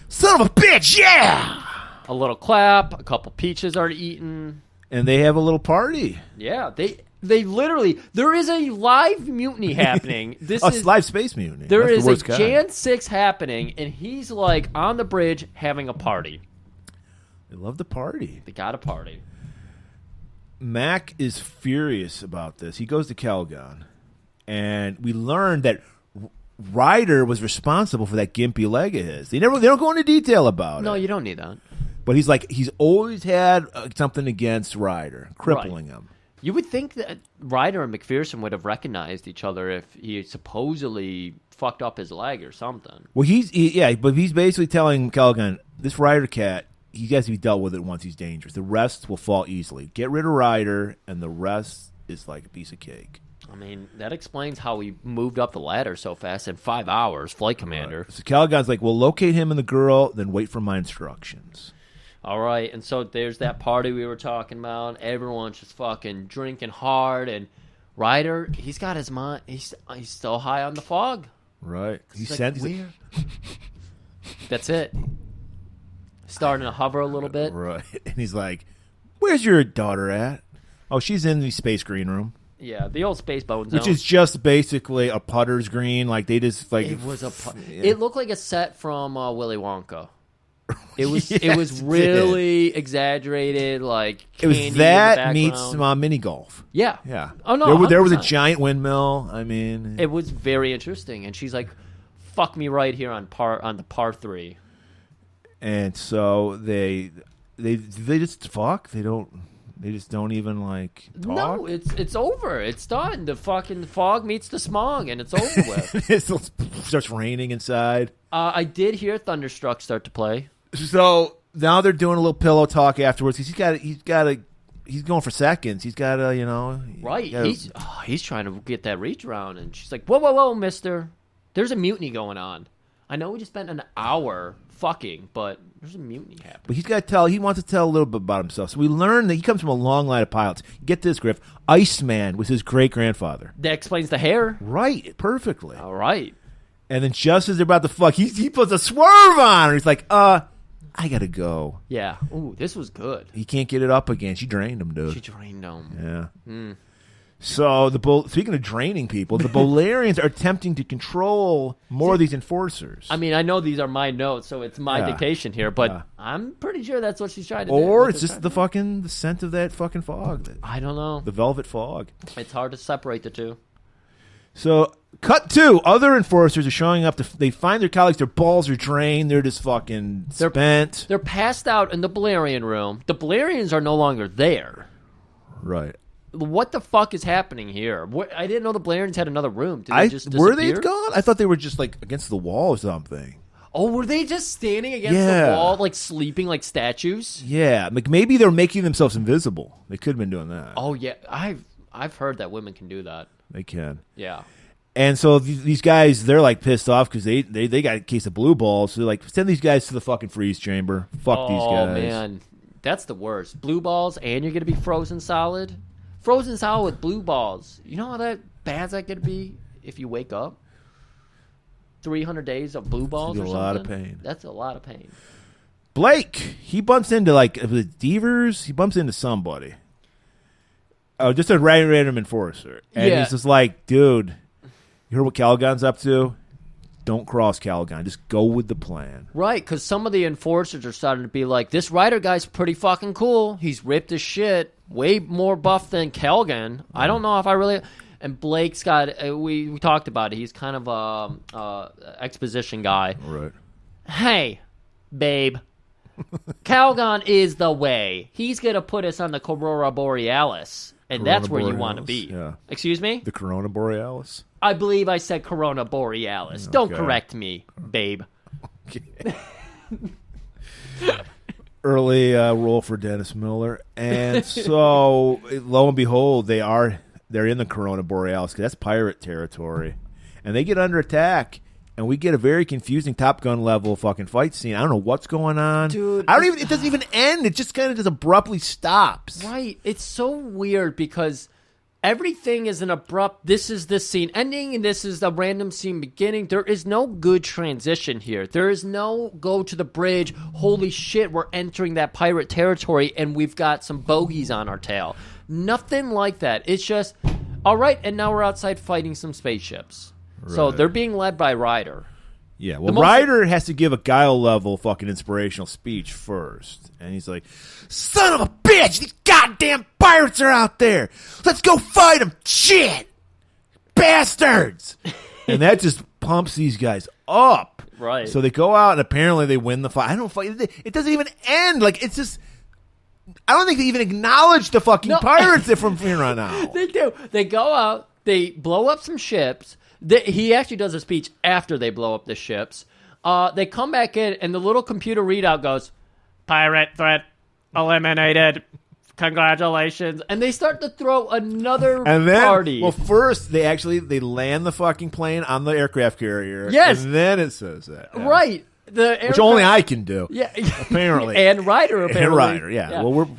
Son of a bitch, yeah!
A little clap, a couple peaches are eaten.
And they have a little party.
Yeah, they literally, there is a live mutiny happening. This is
live space mutiny.
There is a Jan 6 happening, and he's like on the bridge having a party.
They love the party.
They got a party.
Mac is furious about this. He goes to Caligan, and we learn that Ryder was responsible for that gimpy leg of his. They don't go into detail about it.
No, you don't need that.
But he's always had something against Ryder, crippling him.
You would think that Ryder and McPherson would have recognized each other if he supposedly fucked up his leg or something.
Well, but he's basically telling Caligan, this Ryder cat, he has to be dealt with it once he's dangerous. The rest will fall easily. Get rid of Ryder, and the rest is like a piece of cake.
I mean, that explains how he moved up the ladder so fast in 5 hours, flight commander.
Right. So Caligan's like, well, locate him and the girl, then wait for my instructions.
All right, and so there's that party we were talking about. Everyone's just fucking drinking hard, and Ryder, he's got his mind. He's still high on the fog.
Right.
That's it. Starting to hover a little bit.
Right. And he's like, where's your daughter at? Oh, she's in the space green room.
Yeah, the old space bone zone.
Which is just basically a putter's green. Like, they just, like...
It was It looked like a set from Willy Wonka. It was it was really exaggerated, like
it was that meets mini golf.
Yeah.
Yeah.
Oh, no,
there was a giant windmill. I mean...
It was very interesting. And she's like, fuck me right here on the par 3.
And so they just fuck. They just don't even like talk.
No, it's over. It's done. The fucking fog meets the smog, and it's over with.
It starts raining inside.
I did hear Thunderstruck start to play.
So now they're doing a little pillow talk afterwards. He's going for seconds. He's got to,
right. He's trying to get that reach around, and she's like, whoa, mister. There's a mutiny going on. I know we just spent an hour fucking, but there's a mutiny happening.
But he wants to tell a little bit about himself. So we learn that he comes from a long line of pilots. Get this, Griff. Iceman was his great-grandfather.
That explains the hair.
Right, perfectly.
All right.
And then just as they're about to fuck, he puts a swerve on her. He's like, I gotta go.
Yeah. Ooh, this was good.
He can't get it up again. She drained him, dude.
She drained him.
Yeah. So speaking of draining people, the Bolarians are attempting to control more of these enforcers.
I mean, I know these are my notes, so it's my dictation here, but I'm pretty sure that's what she's trying to do.
Or it's just the scent of that fucking fog.
I don't know.
The velvet fog.
It's hard to separate the two.
So, cut 2. Other enforcers are showing up. They find their colleagues. Their balls are drained. They're just fucking spent.
They're passed out in the Bolarian room. The Bolarians are no longer there.
Right.
What the fuck is happening here? I didn't know the Bolarians had another room. Did they just disappear?
Were they gone? I thought they were just like against the wall or something.
Oh, were they just standing against the wall, like sleeping like statues?
Yeah, like maybe they're making themselves invisible. They could have been doing that.
Oh yeah, I've heard that women can do that.
They can.
Yeah.
And so these guys, they're like pissed off because they got a case of blue balls. So they're like, send these guys to the fucking freeze chamber. Fuck these guys.
Oh man, that's the worst. Blue balls, and you're gonna be frozen solid. Frozen solid with blue balls. You know how bad's that gonna be if you wake up? 300 days of blue balls or something?
A lot of pain.
That's a lot of pain.
Blake, he bumps into Devers. He bumps into somebody. Oh, just a random enforcer. And he's just like, dude, you heard what Calgon's up to? Don't cross Calgon. Just go with the plan.
Right, because some of the enforcers are starting to be like, this Rider guy's pretty fucking cool. He's ripped as shit. Way more buff than Calgon. I don't know if I really... And Blake's got... we talked about it. He's kind of a exposition guy.
Right.
Hey, babe. Calgon is the way. He's going to put us on the Corona Borealis. And that's where you want to be.
Yeah.
Excuse me?
The Corona Borealis?
I believe I said Corona Borealis. Okay. Don't correct me, babe.
Okay. Early role for Dennis Miller. And so, lo and behold, they're in the Corona Borealis because that's pirate territory. And they get under attack. And we get a very confusing Top Gun level fucking fight scene. I don't know what's going on.
Dude,
it doesn't even end. It just kind of just abruptly stops.
Right. It's so weird because everything is an abrupt, this is the scene ending and this is the random scene beginning. There is no good transition here. There is no go to the bridge. Holy shit, we're entering that pirate territory and we've got some bogeys on our tail. Nothing like that. It's just, all right, and now we're outside fighting some spaceships. Right. So they're being led by Ryder.
Yeah, well, Ryder has to give a Guile level fucking inspirational speech first. And he's like, son of a bitch, these goddamn pirates are out there. Let's go fight them. Shit. Bastards. And that just pumps these guys up.
Right.
So they go out and apparently they win the fight. It doesn't even end. Like, it's just... I don't think they even acknowledge the fucking pirates from here on out.
They do. They go out, they blow up some ships. He actually does a speech after they blow up the ships. They come back in, and the little computer readout goes, pirate threat eliminated. Congratulations. And they start to throw another party.
Well, first, they land the fucking plane on the aircraft carrier.
Yes.
And then it says that. Yeah.
Right.
Which only I can do.
Yeah.
Apparently.
And Ryder, apparently.
And Ryder, yeah. Well,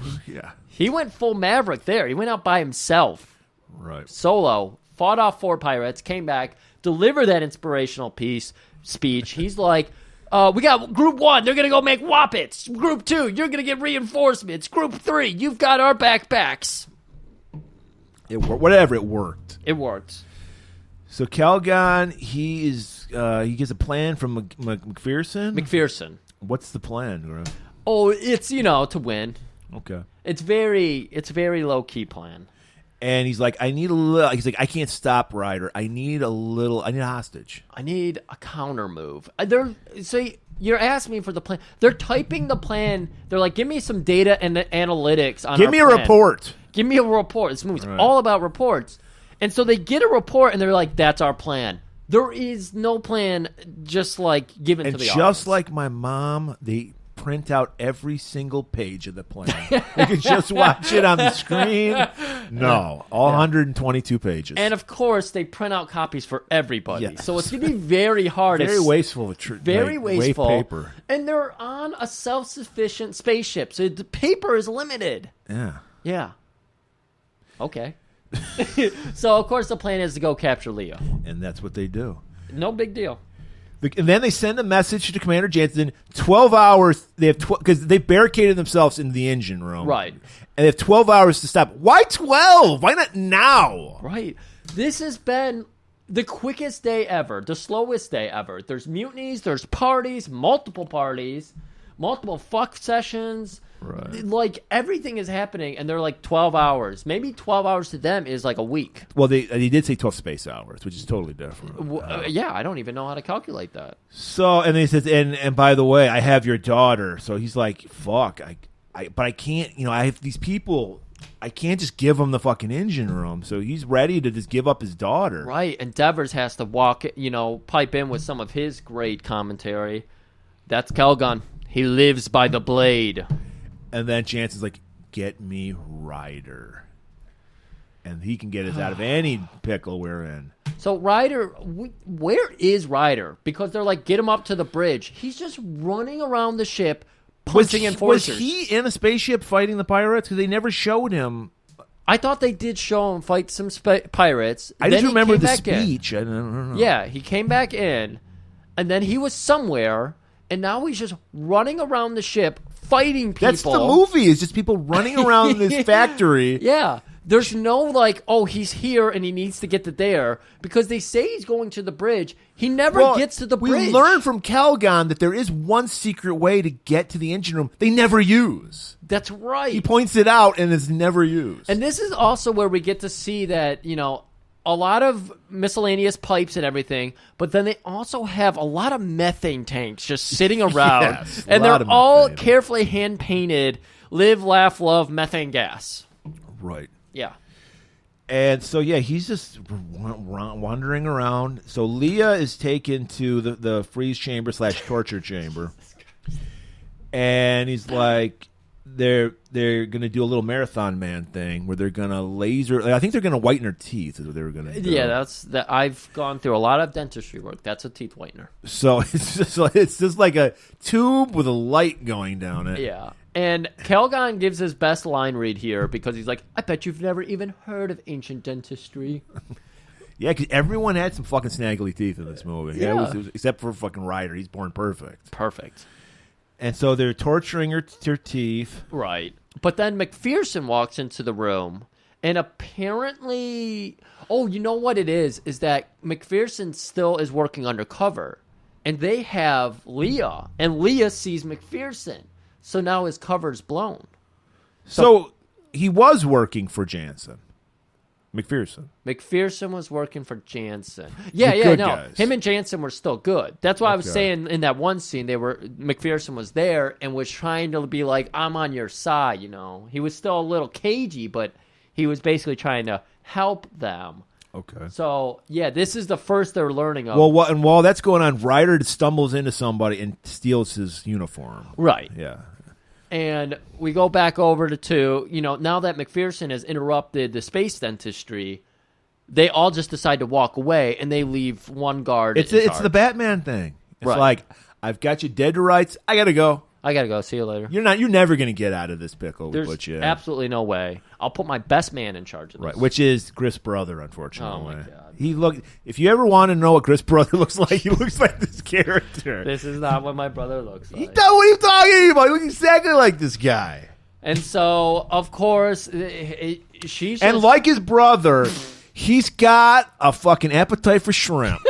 He went full Maverick there. He went out by himself.
Right.
Solo. Fought off 4 pirates, came back, delivered that inspirational speech. He's like, we got Group 1, they're going to go make Woppets. Group 2, you're going to get reinforcements. Group 3, you've got our backpacks.
It worked.
It worked.
So Calgon, he gets a plan from McPherson?
McPherson.
What's the plan, Griff?
Oh, it's, to win.
Okay.
It's very low-key plan.
And he's like, I need a little. He's like, I can't stop Ryder. I need a hostage.
I need a counter move. So you're asking me for the plan. They're typing the plan. They're like, give me some data and analytics on.
Give me a report.
Give me a report. This movie's all about reports. And so they get a report and they're like, that's our plan. There is no plan, just like given to the audience.
And just like my mom, they print out every single page of the plan. You can just watch it on the screen. No, all 122 pages.
And of course, they print out copies for everybody.
Yes.
So it's going to be very hard.
Very wasteful.
Very wasteful.
Paper.
And they're on a self-sufficient spaceship, so the paper is limited.
Yeah.
Yeah. Okay. So, of course, the plan is to go capture Leo.
And that's what they do.
No big deal.
And then they send a message to Commander Jansen. 12 hours. They have because they barricaded themselves in the engine room.
Right.
And they have 12 hours to stop. Why 12? Why not now?
Right. This has been the quickest day ever, the slowest day ever. There's mutinies, there's parties, multiple fuck sessions.
Right.
Like, everything is happening, and they're like 12 hours. Maybe 12 hours to them is like a week.
Well, they did say 12 space hours, which is totally different.
Yeah, I don't even know how to calculate that.
So, and he says, and by the way, I have your daughter. So he's like, fuck, but I can't, I have these people. I can't just give him the fucking engine room. So he's ready to just give up his daughter.
Right, and Devers has to pipe in with some of his great commentary. That's Calgon. He lives by the blade.
And then Jansen's like, get me Ryder. And he can get us out of any pickle we're in.
So Ryder, where is Ryder? Because they're like, get him up to the bridge. He's just running around the ship, punching enforcers.
Was he in a spaceship fighting the pirates? Because they never showed him.
I thought they did show him fight some pirates.
I just remember the speech. I don't know.
Yeah, he came back in, and then he was somewhere, and now he's just running around the ship, fighting people.
That's the movie. It's just people running around this factory.
Yeah. There's no like, oh, he's here and he needs to get to there, because they say he's going to the bridge. He never gets to the bridge.
We learned from Calgon that there is one secret way to get to the engine room they never use.
That's right.
He points it out and it's never used.
And this is also where we get to see that, a lot of miscellaneous pipes and everything, but then they also have a lot of methane tanks just sitting around.
Yes,
and they're all carefully hand-painted, live, laugh, love, methane gas.
Right.
Yeah.
And so, he's just wandering around. So Leah is taken to the freeze chamber / torture chamber. And he's like, they're going to do a little Marathon Man thing where they're going to laser. I think they're going to whiten her teeth is what they were going to do.
Yeah, I've gone through a lot of dentistry work. That's a teeth whitener.
So it's just like a tube with a light going down it.
Yeah. And Calgon gives his best line read here because he's like, I bet you've never even heard of ancient dentistry.
Yeah, because everyone had some fucking snaggly teeth in this movie.
Yeah.
It was, except for fucking Ryder. He's born perfect.
Perfect.
And so they're torturing her teeth.
Right. But then McPherson walks into the room, and apparently, you know what it is that McPherson still is working undercover, and they have Leah, and Leah sees McPherson. So now his cover's blown.
So he was working for Jansen.
McPherson was working for Jansen. Yeah,
guys.
Him and Jansen were still good. That's why I was saying in that one scene, McPherson was there and was trying to be like, I'm on your side, He was still a little cagey, but he was basically trying to help them.
Okay.
So, this is the first they're learning of.
Well, and while that's going on, Ryder stumbles into somebody and steals his uniform.
Right.
Yeah.
And we go back over to now that McPherson has interrupted the space dentistry, they all just decide to walk away, and they leave one guard.
It's the Batman thing. It's
right.
like, I've got you dead to rights. I gotta go.
See you later.
You're never gonna get out of this pickle.
There's absolutely no way. I'll put my best man in charge of this.
Right, which is Griff's brother, unfortunately.
Oh my God.
If you ever want to know what Griff's brother looks like, he looks like this character.
This is not what my brother looks like.
What are you talking about? He looks exactly like this guy.
And so, of course, she's
and like his brother, he's got a fucking appetite for shrimp.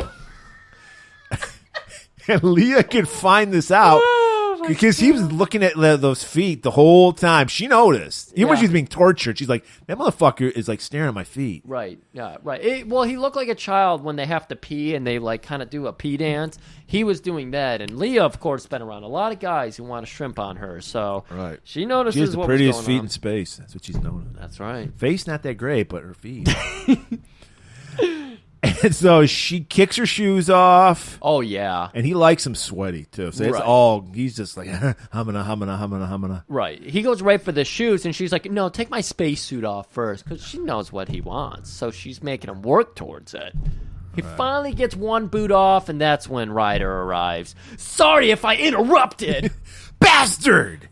And Leah can find this out. Because he was looking at those feet the whole time. She noticed. Even when she was being tortured, she's like, that motherfucker is like staring at my feet.
Right. Yeah, right. He looked like a child when they have to pee and they like kind of do a pee dance. He was doing that. And Leah, of course, been around a lot of guys who want to shrimp on her. So she notices
she has the
what
prettiest
was
feet
going on.
in space. That's what she's known.
That's right.
Face not that great, but her feet. And so she kicks her shoes off.
Oh, yeah.
And he likes them sweaty, too. So it's he's just like, humana.
Right. He goes right for the shoes, and she's like, no, take my spacesuit off first, because she knows what he wants. So she's making him work towards it. He finally gets one boot off, and that's when Ryder arrives. Sorry if I interrupted.
Bastard!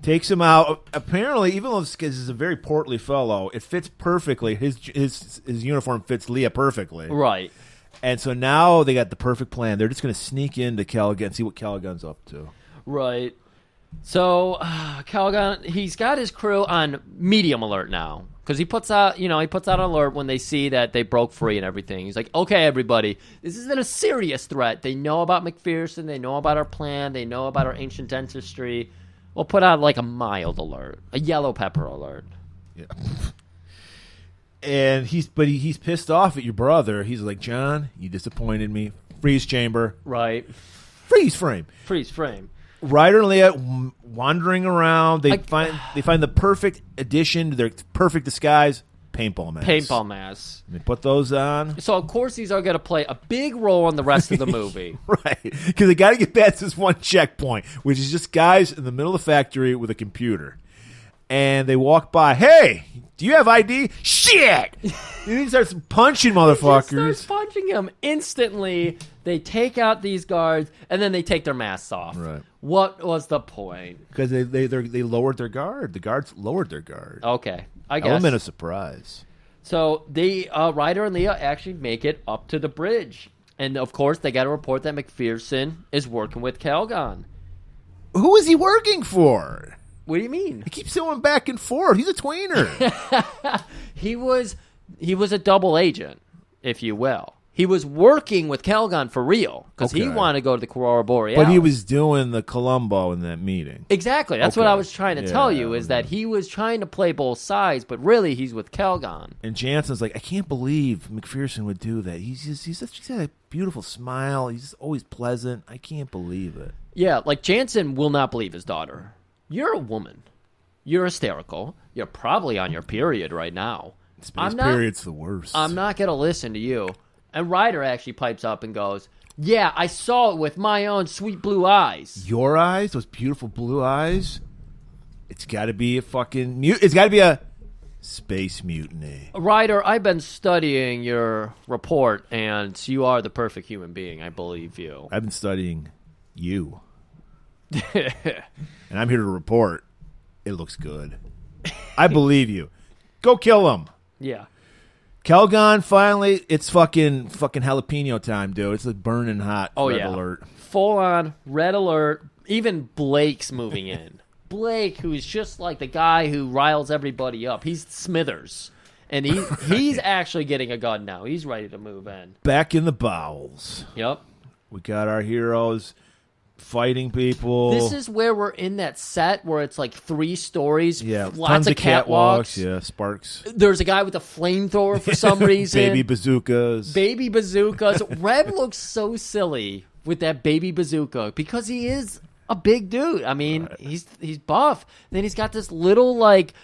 Takes him out. Apparently, even though this is a very portly fellow, it fits perfectly. His uniform fits Leah perfectly.
Right.
And so now they got the perfect plan. They're just going to sneak into Caligan and see what Caligan's up to.
Right. So Caligan, he's got his crew on medium alert now because he puts out an alert when they see that they broke free and everything. He's like, okay, everybody, this isn't a serious threat. They know about McPherson. They know about our plan. They know about our ancient dentistry. We'll put out like a mild alert, a yellow pepper alert.
Yeah. And he's pissed off at your brother. He's like, John, you disappointed me. Freeze chamber.
Right.
Freeze frame.
Freeze frame.
Ryder and Leah wandering around. They find the perfect addition to their perfect disguise. Paintball masks.
Paintball masks.
They put those on.
So of course these are going to play a big role in the rest of the movie.
Right. Because they got to get past this one checkpoint, which is just guys in the middle of the factory with a computer. And they walk by. Hey, do you have ID? Shit! And he starts punching motherfuckers.
He starts punching him instantly. They take out these guards, and then they take their masks off.
Right.
What was the point?
Because they lowered their guard. The guards lowered their guard.
Okay, I guess.
Element of surprise.
So they, Ryder and Leah actually make it up to the bridge. And, of course, they got to report that McPherson is working with Calgon.
Who is he working for?
What do you mean?
He keeps going back and forth. He's a tweener.
He was a double agent, if you will. He was working with Calgon for real because he wanted to go to the Aurora Borealis.
But he was doing the Columbo in that meeting.
Exactly. That's what I was trying to tell you, is that he was trying to play both sides, but really he's with Calgon.
And Jansen's like, I can't believe McPherson would do that. He's got a beautiful smile. He's just always pleasant. I can't believe it.
Yeah, like Jansen will not believe his daughter. You're a woman. You're hysterical. You're probably on your period right now.
Space period's the worst.
I'm not going to listen to you. And Ryder actually pipes up and goes, yeah, I saw it with my own sweet blue eyes.
Your eyes? Those beautiful blue eyes? It's got to be a fucking... It's got to be a space mutiny.
Ryder, I've been studying your report, and you are the perfect human being. I believe you.
I've been studying you. And I'm here to report. It looks good. I believe you. Go kill him.
Yeah.
Calgon, finally, it's fucking jalapeno time, dude. It's like burning hot. Red alert.
Full on red alert. Even Blake's moving in. Blake, who's just like the guy who riles everybody up. He's Smithers. And he's actually getting a gun now. He's ready to move in.
Back in the bowels.
Yep.
We got our heroes fighting people.
This is where we're in that set where it's like 3 stories.
Yeah,
lots of catwalks.
Yeah, sparks.
There's a guy with a flamethrower for some reason.
Baby bazookas.
Reb looks so silly with that baby bazooka because he is a big dude. I mean, he's buff. Then he's got this little like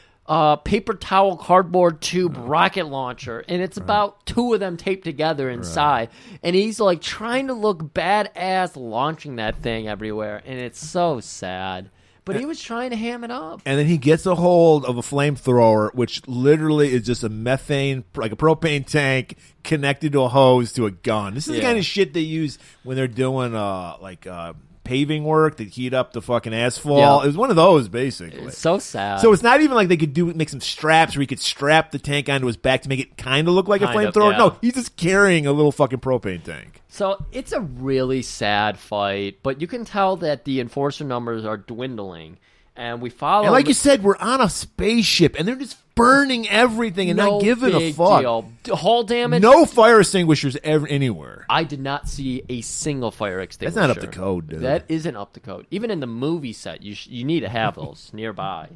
paper towel cardboard tube rocket launcher, and it's about 2 of them taped together inside, and he's like trying to look badass launching that thing everywhere, and it's so sad. But he was trying to ham it up.
And then he gets a hold of a flamethrower, which literally is just a methane, like a propane tank connected to a hose to a gun. This is the kind of shit they use when they're doing paving work to heat up the fucking asphalt.
Yeah.
It was one of those, basically.
It's so sad.
So it's not even like they could make some straps where he could strap the tank onto his back to make it kind of look like a flamethrower.
Yeah.
No, he's just carrying a little fucking propane tank.
So it's a really sad fight, but you can tell that the enforcer numbers are dwindling. And we follow.
And like you said, we're on a spaceship, and they're just burning everything and not giving a fuck.
Deal. Hull damage.
No fire extinguishers anywhere.
I did not see a single fire extinguisher.
That's not up to code, dude.
That isn't up to code. Even in the movie set, you need to have those nearby.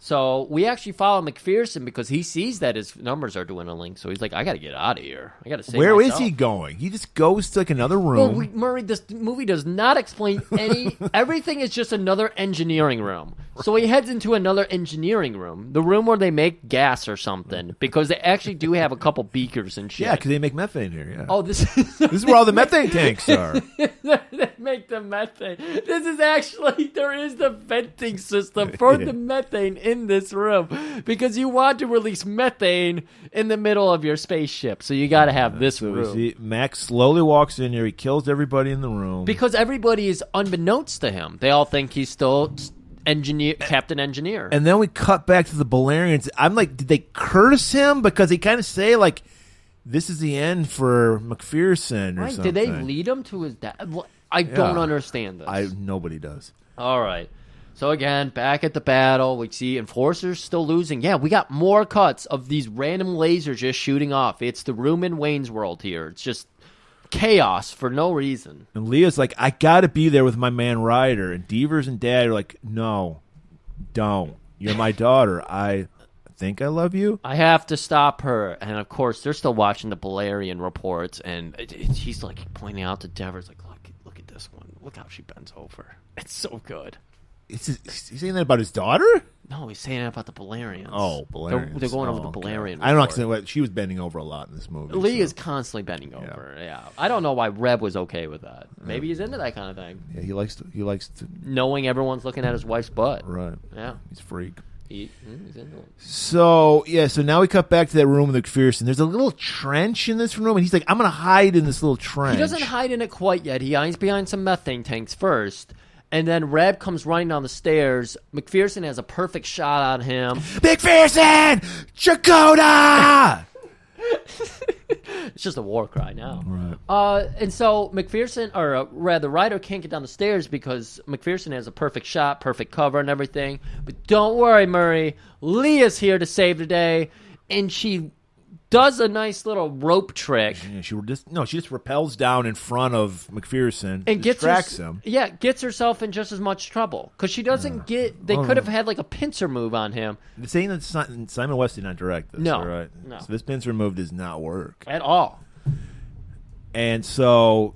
So we actually follow McPherson because he sees that his numbers are dwindling. So he's like, I got to get out of here. I got to save
Where
myself.
is he going? He just goes to like another room.
Well, Murray, this movie does not explain any. Everything is just another engineering room. So he heads into another engineering room, the room where they make gas or something, because they actually do have a couple beakers and shit.
Yeah, because they make methane here. Yeah.
Oh, this
is where all the methane tanks are.
They make the methane. This is actually, there is the venting system for the methane in this room, because you want to release methane in the middle of your spaceship, so you got to have this room.
Max slowly walks in here. He kills everybody in the room
because everybody is unbeknownst to him. They all think he's still Captain Engineer.
And then we cut back to the Balerians. I'm like, did they curse him? Because they kind of say like this is the end for McPherson or
Right?
something.
Did they lead him to his death? I don't understand this.
Nobody does.
All right. So again, back at the battle, we see Enforcer's still losing. Yeah, we got more cuts of these random lasers just shooting off. It's the room in Wayne's World here. It's just chaos for no reason.
And Leah's like, I got to be there with my man Ryder. And Devers and Dad are like, no, don't. You're my daughter. I think I love you.
I have to stop her. And of course, they're still watching the Balerian reports. And he's like pointing out to Devers, like, look at this one. Look how she bends over. It's so good.
Is he saying that about his daughter?
No, he's saying it about the Balerians.
Oh, Balerians.
They're going over the Balerian.
I don't know what she was bending over a lot in this movie.
Lee is constantly bending over. Yeah, I don't know why Reb was okay with that. Maybe he's into that kind of thing.
Yeah, he likes to
knowing everyone's looking at his wife's butt.
Right.
Yeah,
he's a freak.
He's into it.
So now we cut back to that room with McPherson. There's a little trench in this room, and he's like, "I'm gonna hide in this little trench."
He doesn't hide in it quite yet. He hides behind some methane tanks first. And then Reb comes running down the stairs. McPherson has a perfect shot on him.
McPherson! Chakotah!
It's just a war cry now.
Right.
And so McPherson, or rather Ryder, can't get down the stairs because McPherson has a perfect shot, perfect cover and everything. But don't worry, Murray. Leah's here to save the day. And she does a nice little rope trick.
Yeah, she just rappels down in front of McPherson
and
distracts him.
Yeah, gets herself in just as much trouble because she doesn't get. They could have had like a pincer move on him.
They're saying that Simon West did not direct this.
No,
right?
no.
So this pincer move does not work
at all.
And so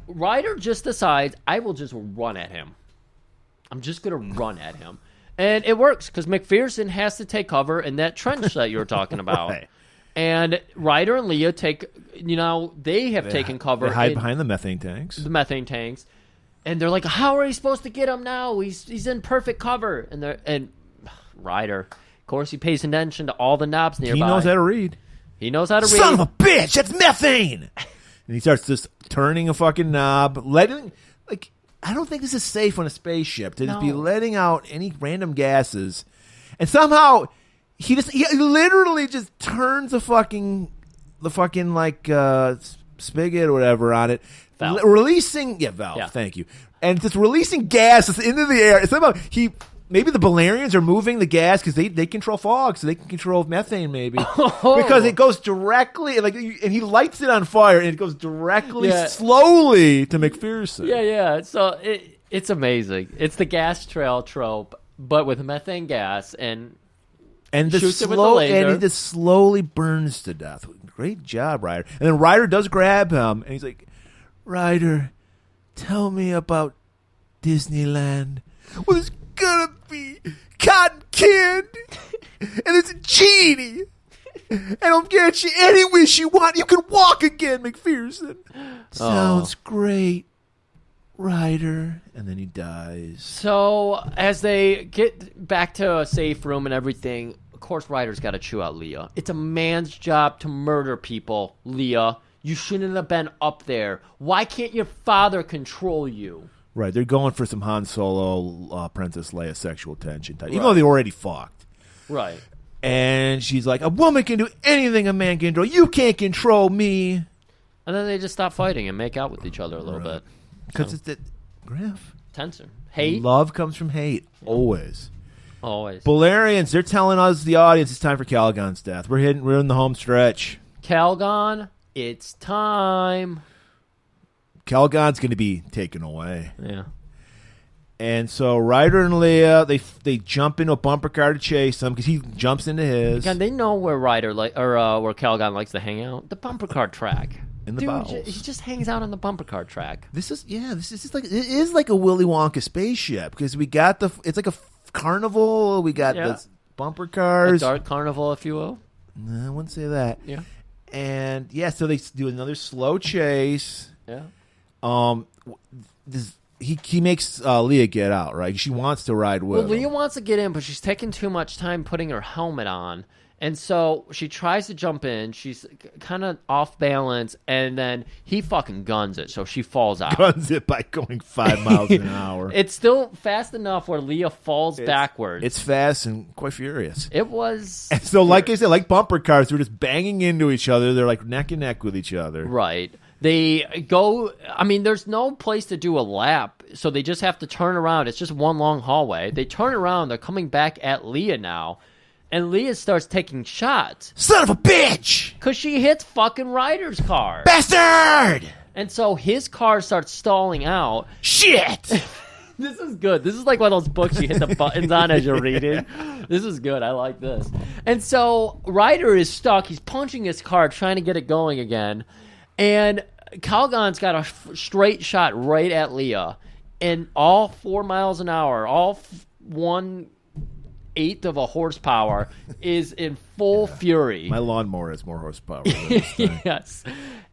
Ryder just decides, I will just run at him. I'm just gonna run at him, and it works because McPherson has to take cover in that trench that you were talking about.
Right.
And Ryder and Leah they have taken cover.
They hide behind the methane tanks.
The methane tanks. And they're like, how are we supposed to get him now? He's in perfect cover. And Ryder, of course, he pays attention to all the knobs nearby.
He knows how to read.
He knows how to read.
Son of a bitch, that's methane! And he starts just turning a fucking knob, I don't think this is safe on a spaceship to just be letting out any random gases. And somehow he literally just turns the fucking spigot or whatever on it,
valve.
Releasing valve. Yeah. Thank you. And just releasing gases into the air. Somehow maybe the Balerians are moving the gas because they control fog, so they can control methane maybe because it goes directly and he lights it on fire and it goes directly slowly to McPherson.
Yeah. So it's amazing. It's the gas trail trope, but with methane gas and shoots it with the laser.
And he just slowly burns to death. Great job, Ryder. And then Ryder does grab him, and he's like, Ryder, tell me about Disneyland. Well, there's gonna be cotton candy, and there's a genie, and I'll get you any wish you want. You can walk again, McPherson. Sounds great, Ryder. And then he dies.
So as they get back to a safe room and everything, of course Ryder's got to chew out Leah. It's a man's job to murder people, Leah. You shouldn't have been up there. Why can't your father control you?
Right, they're going for some Han Solo, Princess Leia sexual tension type, even though they already fucked.
Right.
And she's like, a woman can do anything a man can control. You can't control me.
And then they just stop fighting and make out with each other a little bit.
Because it's that Griff.
Tenser. Hate.
Love comes from hate. Always.
Balerians,
they're telling us, the audience, it's time for Calgon's death. We're in the home stretch.
Calgon, it's time.
Calgon's going to be taken away.
Yeah.
And so Ryder and Leah, they jump into a bumper car to chase him because he jumps into his.
Again, they know where Ryder where Calgon likes to hang out. The bumper car track.
In the bowels.
He just hangs out on the bumper car track.
This is just it is like a Willy Wonka spaceship because we got it's like a carnival. We got the bumper cars,
a dark carnival, if you will.
No, I wouldn't say that.
Yeah.
And so they do another slow chase.
Yeah.
he makes Leah get out, right? She wants to ride with
Well,
him.
Leah wants to get in, but she's taking too much time putting her helmet on. And so she tries to jump in. She's kind of off balance, and then he fucking guns it, so she falls out.
Guns it by going 5 miles an hour.
It's still fast enough where Leah falls backwards.
It's fast and quite furious.
It was.
And so, like I said, like bumper cars, they're just banging into each other. They're like neck and neck with each other.
Right. They go. I mean, there's no place to do a lap, so they just have to turn around. It's just one long hallway. They turn around. They're coming back at Leah now. And Leah starts taking shots.
Son of a bitch!
Because she hits fucking Ryder's car.
Bastard!
And so his car starts stalling out.
Shit!
This is good. This is like one of those books you hit the buttons on as you're reading. This is good. I like this. And so Ryder is stuck. He's punching his car, trying to get it going again. And Calgon's got a straight shot right at Leah. And all 4 miles an hour, all 1/8 of a horsepower is in full fury.
My lawnmower has more horsepower than this thing.
Yes.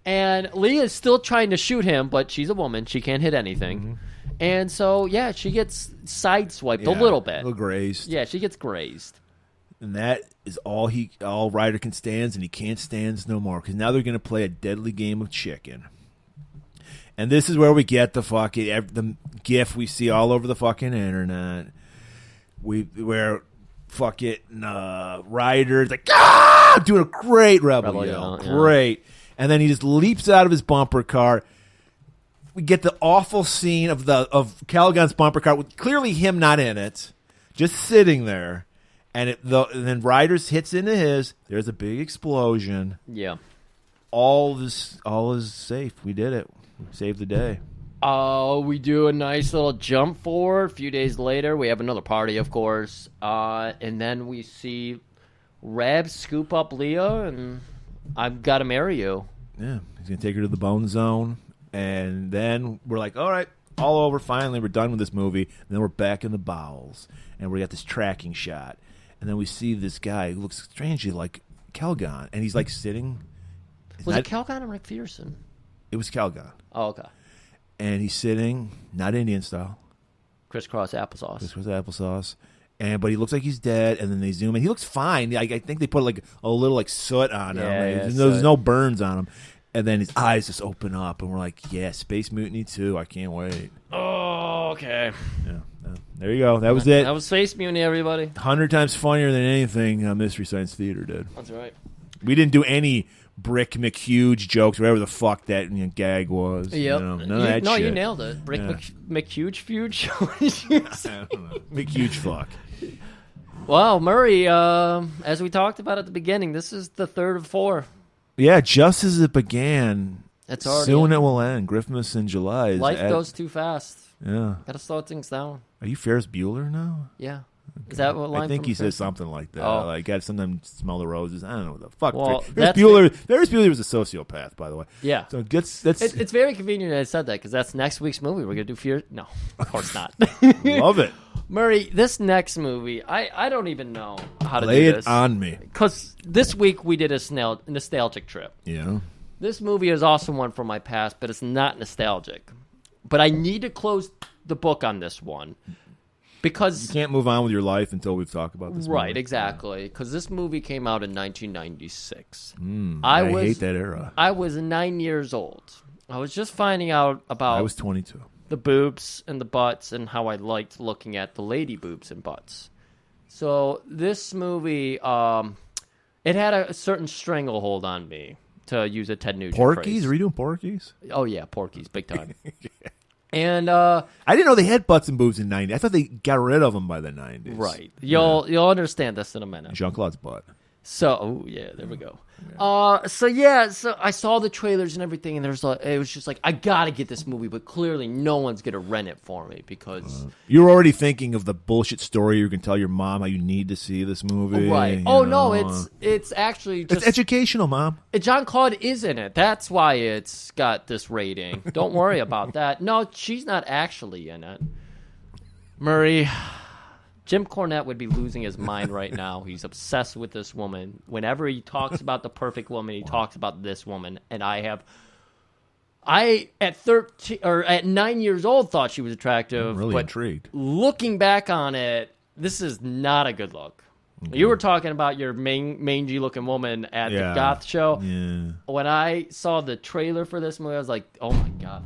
And Leah's still trying to shoot him, but she's a woman. She can't hit anything.
Mm-hmm.
And so, yeah, she gets sideswiped a little bit.
A little grazed.
Yeah, she gets grazed.
And that is all Ryder can stand, and he can't stand no more. Because now they're going to play a deadly game of chicken. And this is where we get the gif we see all over the fucking internet. Where fucking Ryder's like, ah! Doing a great rebel yell.
Yeah.
Great. And then he just leaps out of his bumper car. We get the awful scene of Calgon's bumper car with clearly him not in it, just sitting there. And then Ryder's hits into his. There's a big explosion.
Yeah.
All is safe. We did it. We saved the day.
We do a nice little jump forward. A few days later, we have another party, of course. And then we see Reb scoop up Leah, and I've got to marry you.
Yeah, he's going to take her to the bone zone. And then we're like, all right, all over. Finally, we're done with this movie. And then we're back in the bowels. And we got this tracking shot. And then we see this guy who looks strangely like Calgon. And he's like sitting.
Was it Calgon or McPherson?
It was Calgon.
Oh, okay.
And he's sitting, not Indian style.
Crisscross applesauce.
Crisscross applesauce. But he looks like he's dead, and then they zoom in. He looks fine. I think they put like a little like soot on him. There's no burns on him. And then his eyes just open up, and we're like, yeah, Space Mutiny 2. I can't wait.
Oh, okay.
Yeah. There you go. That was it.
That was Space Mutiny, everybody.
100 times funnier than anything Mystery Science Theater did.
That's right.
We didn't do any Brick McHuge jokes, whatever the fuck that gag was.
Yep.
None of that shit.
You nailed it. Brick McHuge fuge.
I don't know. McHuge fuck.
Well, Murray, as we talked about at the beginning, this is the third of 4.
Yeah, just as it began,
it's already
soon it will end. Griffmas in July.
Life goes too fast.
Yeah.
Got to slow things down.
Are you Ferris Bueller now?
Yeah. Okay. Is that what line?
I think he says
Ferris?
something like that.
Oh.
Like, got sometimes smell the roses. I don't know what the fuck.
Well,
Ferris Bueller was a sociopath, by the way.
Yeah.
So that's
it's very convenient that I said that because that's next week's movie. We're gonna do Fear. No, of course not.
Love it,
Murray. This next movie, I don't even know how to
lay
do
it
this
on me.
Because this week we did a nostalgic trip.
Yeah.
This movie is also one from my past, but it's not nostalgic. But I need to close the book on this one. Because
you can't move on with your life until we've talked about this
right,
movie.
Exactly. Because this movie came out in 1996.
I hate that era.
I was 9 years old. I was just finding out about...
I was 22.
The boobs and the butts and how I liked looking at the lady boobs and butts. So this movie, it had a certain stranglehold on me, to use a Ted Nugent
Porky's?
phrase.
Are you doing Porky's?
Oh, yeah, Porky's, big time. And
I didn't know they had butts and boobs in the 90s. I thought they got rid of them by the 90s.
Right. You'll understand this in a minute.
Jean-Claude's butt.
So, yeah, there we go. So I saw the trailers and everything, and it was just like, I gotta get this movie, but clearly no one's gonna rent it for me because
you're already thinking of the bullshit story you can tell your mom how you need to see this movie.
Right. No, it's actually just...
It's educational, Mom.
Jean-Claude is in it. That's why it's got this rating. Don't worry about that. No, she's not actually in it. Murray... Jim Cornette would be losing his mind right now. He's obsessed with this woman. Whenever he talks about the perfect woman, he talks about this woman. And I I at 13 or at 9 years old thought she was attractive.
I'm really
but
intrigued.
Looking back on it, this is not a good look. Okay. You were talking about your mangy looking woman at the goth show.
Yeah.
When I saw the trailer for this movie, I was like, "Oh my god,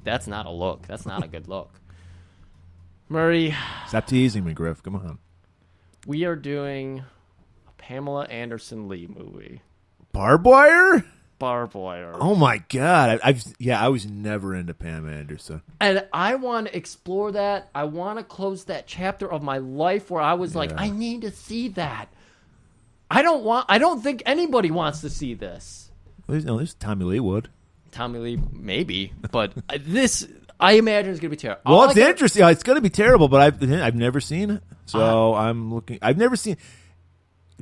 that's not a look. That's not a good look." Murray,
stop teasing me, Griff. Come on.
We are doing a Pamela Anderson Lee movie.
Barbed Wire?
Barbed Wire.
Oh my god! I was never into Pam Anderson,
and I want to explore that. I want to close that chapter of my life where I was like, I need to see that. I don't think anybody wants to see this.
There's Tommy Lee would.
Tommy Lee, maybe, but this I imagine is going to be terrible.
Well, it's interesting. It's going to be terrible, but I've never seen it, so I'm looking. I've never seen.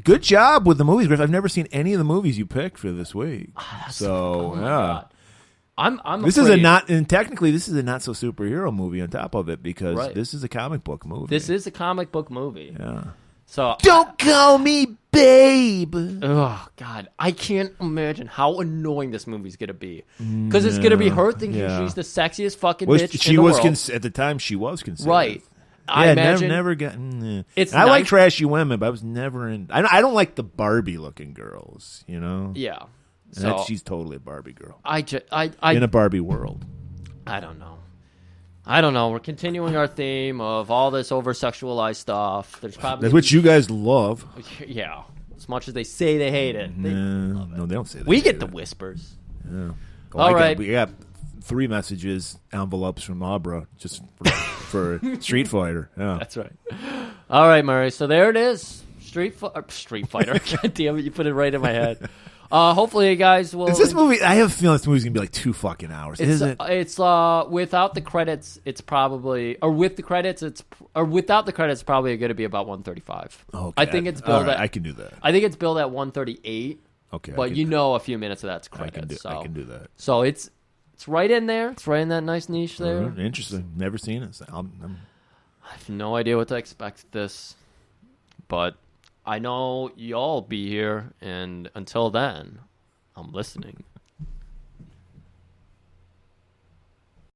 Good job with the movies, Griff. I've never seen any of the movies you picked for this week.
God. I'm.
This is technically this is a not so superhero movie on top of it because this is a comic book movie.
This is a comic book movie.
Yeah.
So
don't call me babe.
Oh God, I can't imagine how annoying this movie's gonna be because it's gonna be her thinking she's the sexiest fucking bitch
she
in the
was
world.
At the time she was considered.
Right.
I
imagine
never gotten.
It's
I like trashy women, but I was never in. I don't like the Barbie looking girls. You know.
Yeah.
So she's totally a Barbie girl.
I
in a Barbie world.
I don't know. We're continuing our theme of all this over sexualized stuff. There's probably
that's what you guys love.
Yeah. As much as they say they hate it. They
they don't say that.
We get the whispers.
Yeah.
All right.
We got 3 messages, envelopes from Abra just for Street Fighter. Yeah.
That's right. All right, Murray. So there it is. Street Fighter. God damn it. You put it right in my head. Hopefully, you guys will.
Is this movie? I have a feeling this movie's gonna be like 2 fucking hours. Isn't it?
It's without the credits. It's probably with the credits. Without the credits. Probably going to be about 135.
Okay.
I think it's billed at.
I can do that.
I think it's billed at 138.
Okay.
But a few minutes of that's credits.
I can do that.
So it's right in there. It's right in that nice niche there.
Interesting. Never seen it. So
I have no idea what to expect with this, but I know y'all be here, and until then, I'm listening.